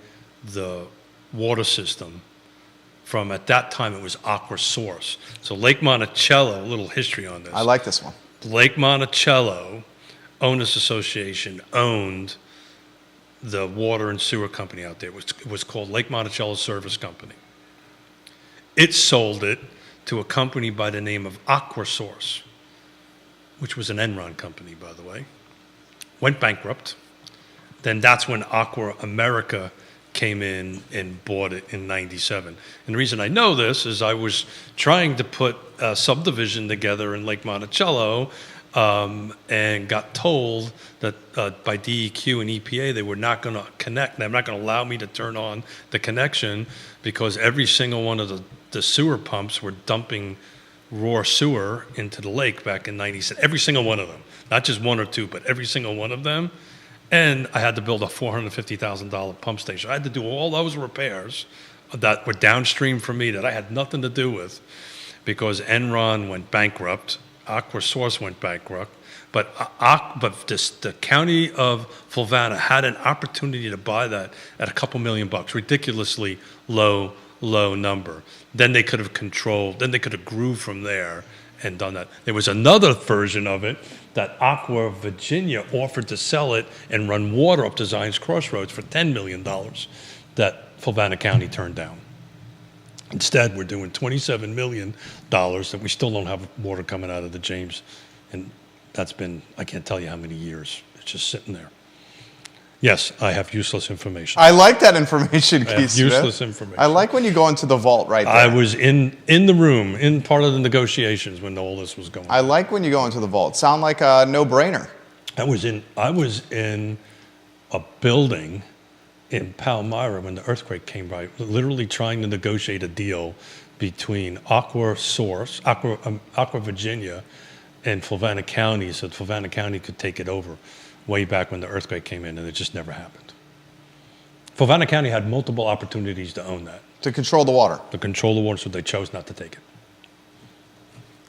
the water system from, at that time, it was Aqua Source. So Lake Monticello, a little history on this. I like this one. Lake Monticello Owners Association owned the water and sewer company out there. It was called Lake Monticello Service Company. It sold it to a company by the name of Aqua Source, which was an Enron company, by the way. Went bankrupt. Then that's when Aqua America came in and bought it in 97. And the reason I know this is I was trying to put a subdivision together in Lake Monticello and got told that by DEQ and EPA they were not going to connect. They're not going to allow me to turn on the connection because every single one of the sewer pumps were dumping raw sewer into the lake back in 97. Every single one of them. Not just one or two, but every single one of them. And I had to build a $450,000 pump station. I had to do all those repairs that were downstream from me that I had nothing to do with because Enron went bankrupt, Aqua Source went bankrupt, but the county of Fluvanna had an opportunity to buy that at a couple $1 million, ridiculously low number. Then they could have grew from there and done that. There was another version of it that Aqua Virginia offered to sell it and run water up to Zion's Crossroads for $10 million that Fluvanna County turned down. Instead, we're doing $27 million that we still don't have water coming out of the James. And that's been, I can't tell you how many years. It's just sitting there. Yes, I have useless information. I like that information, Keith Smith. Useless information. I like when you go into the vault right there. I was in the room, in part of the negotiations when all this was going on. I like when you go into the vault. Sound like a no-brainer. I was in a building in Palmyra when the earthquake came by, literally trying to negotiate a deal between Aqua Source, Aqua Virginia, and Fluvanna County so that Fluvanna County could take it over way back when the earthquake came in, and it just never happened. Fluvanna County had multiple opportunities to own that. To control the water. To control the water, so they chose not to take it.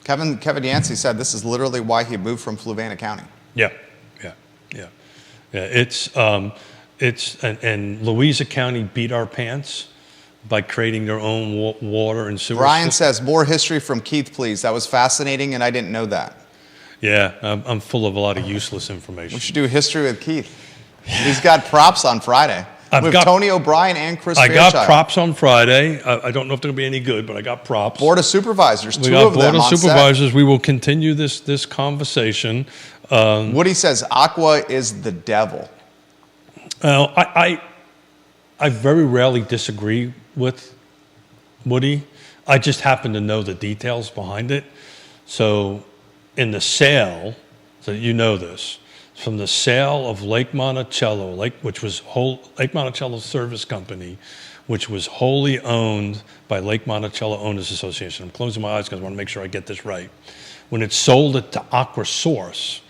Kevin Yancey said this is literally why he moved from Fluvanna County. Yeah. And Louisa County beat our pants by creating their own water and sewer Brian system. says, more history from Keith, please. That was fascinating, and I didn't know that. Yeah, I'm full of a lot of useless We information. should do history with Keith. He's got props on Friday. I've With got- Tony O'Brien and Chris I Fairchild. got props on Friday. I don't know if they're going to be any good, but I got props. Board of Supervisors, We two got of them Board of on set. Supervisors. We will continue this conversation. Woody says Aqua is the devil. I very rarely disagree with Woody. I just happen to know the details behind it. So in the sale, so you know this, from the sale of Lake Monticello, which was Lake Monticello Service Company, which was wholly owned by Lake Monticello Owners Association. I'm closing my eyes because I want to make sure I get this right. When it sold it to Aqua Source,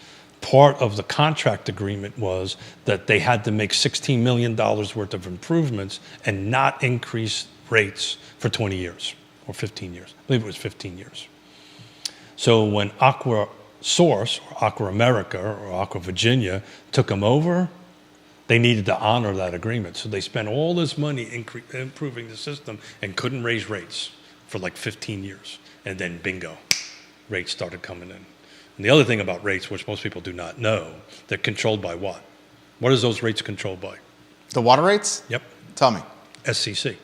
part of the contract agreement was that they had to make $16 million worth of improvements and not increase rates for 20 years or 15 years. I believe it was 15 years. So when Aqua Source, or Aqua America, or Aqua Virginia took them over, they needed to honor that agreement. So they spent all this money improving the system and couldn't raise rates for like 15 years. And then bingo, rates started coming in. And the other thing about rates, which most people do not know, they're controlled by what? What is those rates controlled by? The water rates? Yep, Tell me. SCC.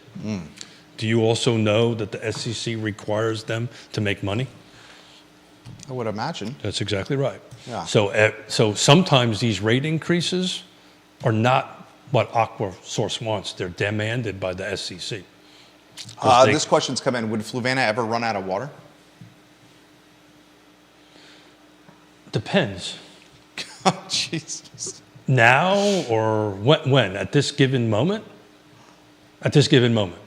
Do you also know that the SCC requires them to make money? I would imagine. That's exactly right. Yeah. So sometimes these rate increases are not what Aqua Source wants. They're demanded by the SEC. 'Cause This question's come in. Would Fluvanna ever run out of water? Depends. Oh, Jesus. Now or when? At this given moment? At this given moment.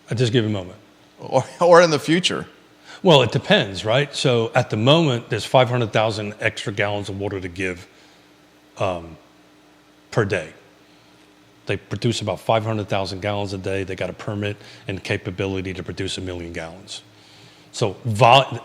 At this given moment. Or in the future? Well, it depends, right? So at the moment, there's 500,000 extra gallons of water to give per day. They produce about 500,000 gallons a day. They got a permit and capability to produce 1 million gallons. So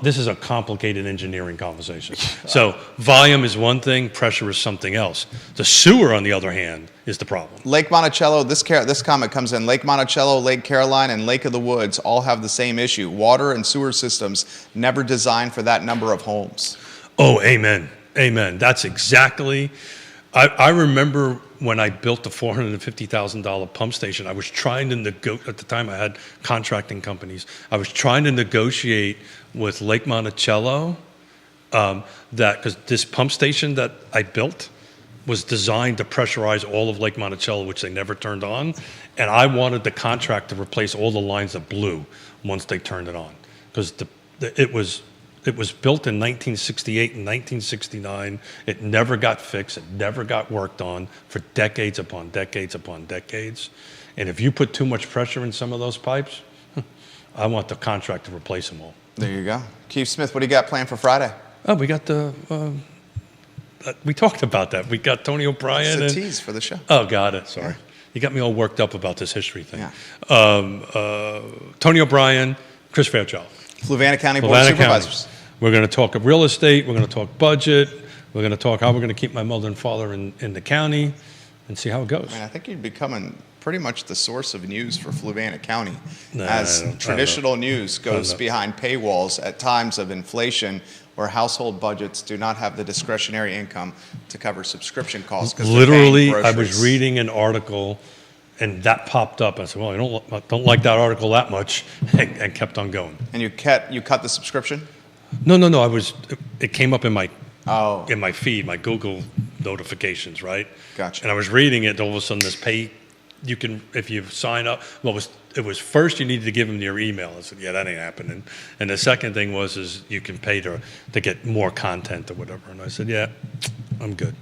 this is a complicated engineering conversation. So volume is one thing, pressure is something else. The sewer, on the other hand, is the problem. Lake Monticello, this comment comes in. Lake Monticello, Lake Caroline, and Lake of the Woods all have the same issue. Water and sewer systems never designed for that number of homes. Oh, amen. Amen. That's exactly. I remember when I built the $450,000 pump station, I was trying to negotiate, at the time I had contracting companies, I was trying to negotiate with Lake Monticello because this pump station that I built was designed to pressurize all of Lake Monticello, which they never turned on. And I wanted the contract to replace all the lines that blew once they turned it on. Because it was built in 1968 and 1969. It never got fixed. It never got worked on for decades upon decades upon decades. And if you put too much pressure in some of those pipes, I want the contract to replace them all. There you go. Keith Smith, what do you got planned for Friday? Oh, we got we talked about that. We got Tony O'Brien. It's a tease for the show. Oh, got it. Sorry. Yeah. You got me all worked up about this history thing. Yeah. Tony O'Brien, Chris Fairchild. Fluvanna County Board of Supervisors. We're going to talk real estate. We're going to talk budget. We're going to talk how we're going to keep my mother and father in the county and see how it goes. Man, I think you're becoming pretty much the source of news for Fluvanna County. No, as I don't traditional news goes know. behind paywalls at times of inflation where household budgets do not have the discretionary income to cover subscription costs. 'Cause they're paying Literally, I was groceries. reading an article, and that popped up. I said, well, I don't like that article that much, and kept on going. And you cut the subscription? No. It came up in my Oh, in my feed, my Google notifications, right? Gotcha. And I was reading it, all of a sudden this pay, you can, if you sign up, it was first you needed to give them your email. I said, yeah, that ain't happening. And the second thing is you can pay to get more content or whatever. And I said, yeah, I'm good.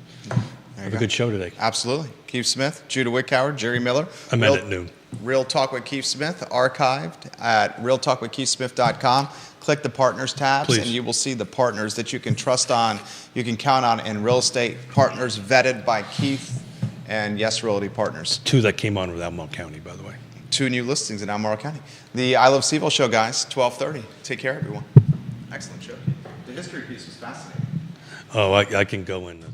Have a good show today. Absolutely. Keith Smith, Judah Wickhauer, Jerry Miller. I met at noon. Real Talk with Keith Smith, archived at realtalkwithkeithsmith.com. Click the Partners tabs, Please. and you will see the partners that you can trust on, you can count on in real estate, partners vetted by Keith and Yes Realty Partners. 2 that came on with Albemarle County, by the way. 2 new listings in Albemarle County. The I Love Seville show, guys, 12:30. Take care, everyone. Excellent show. The history piece was fascinating. Oh, I can go in.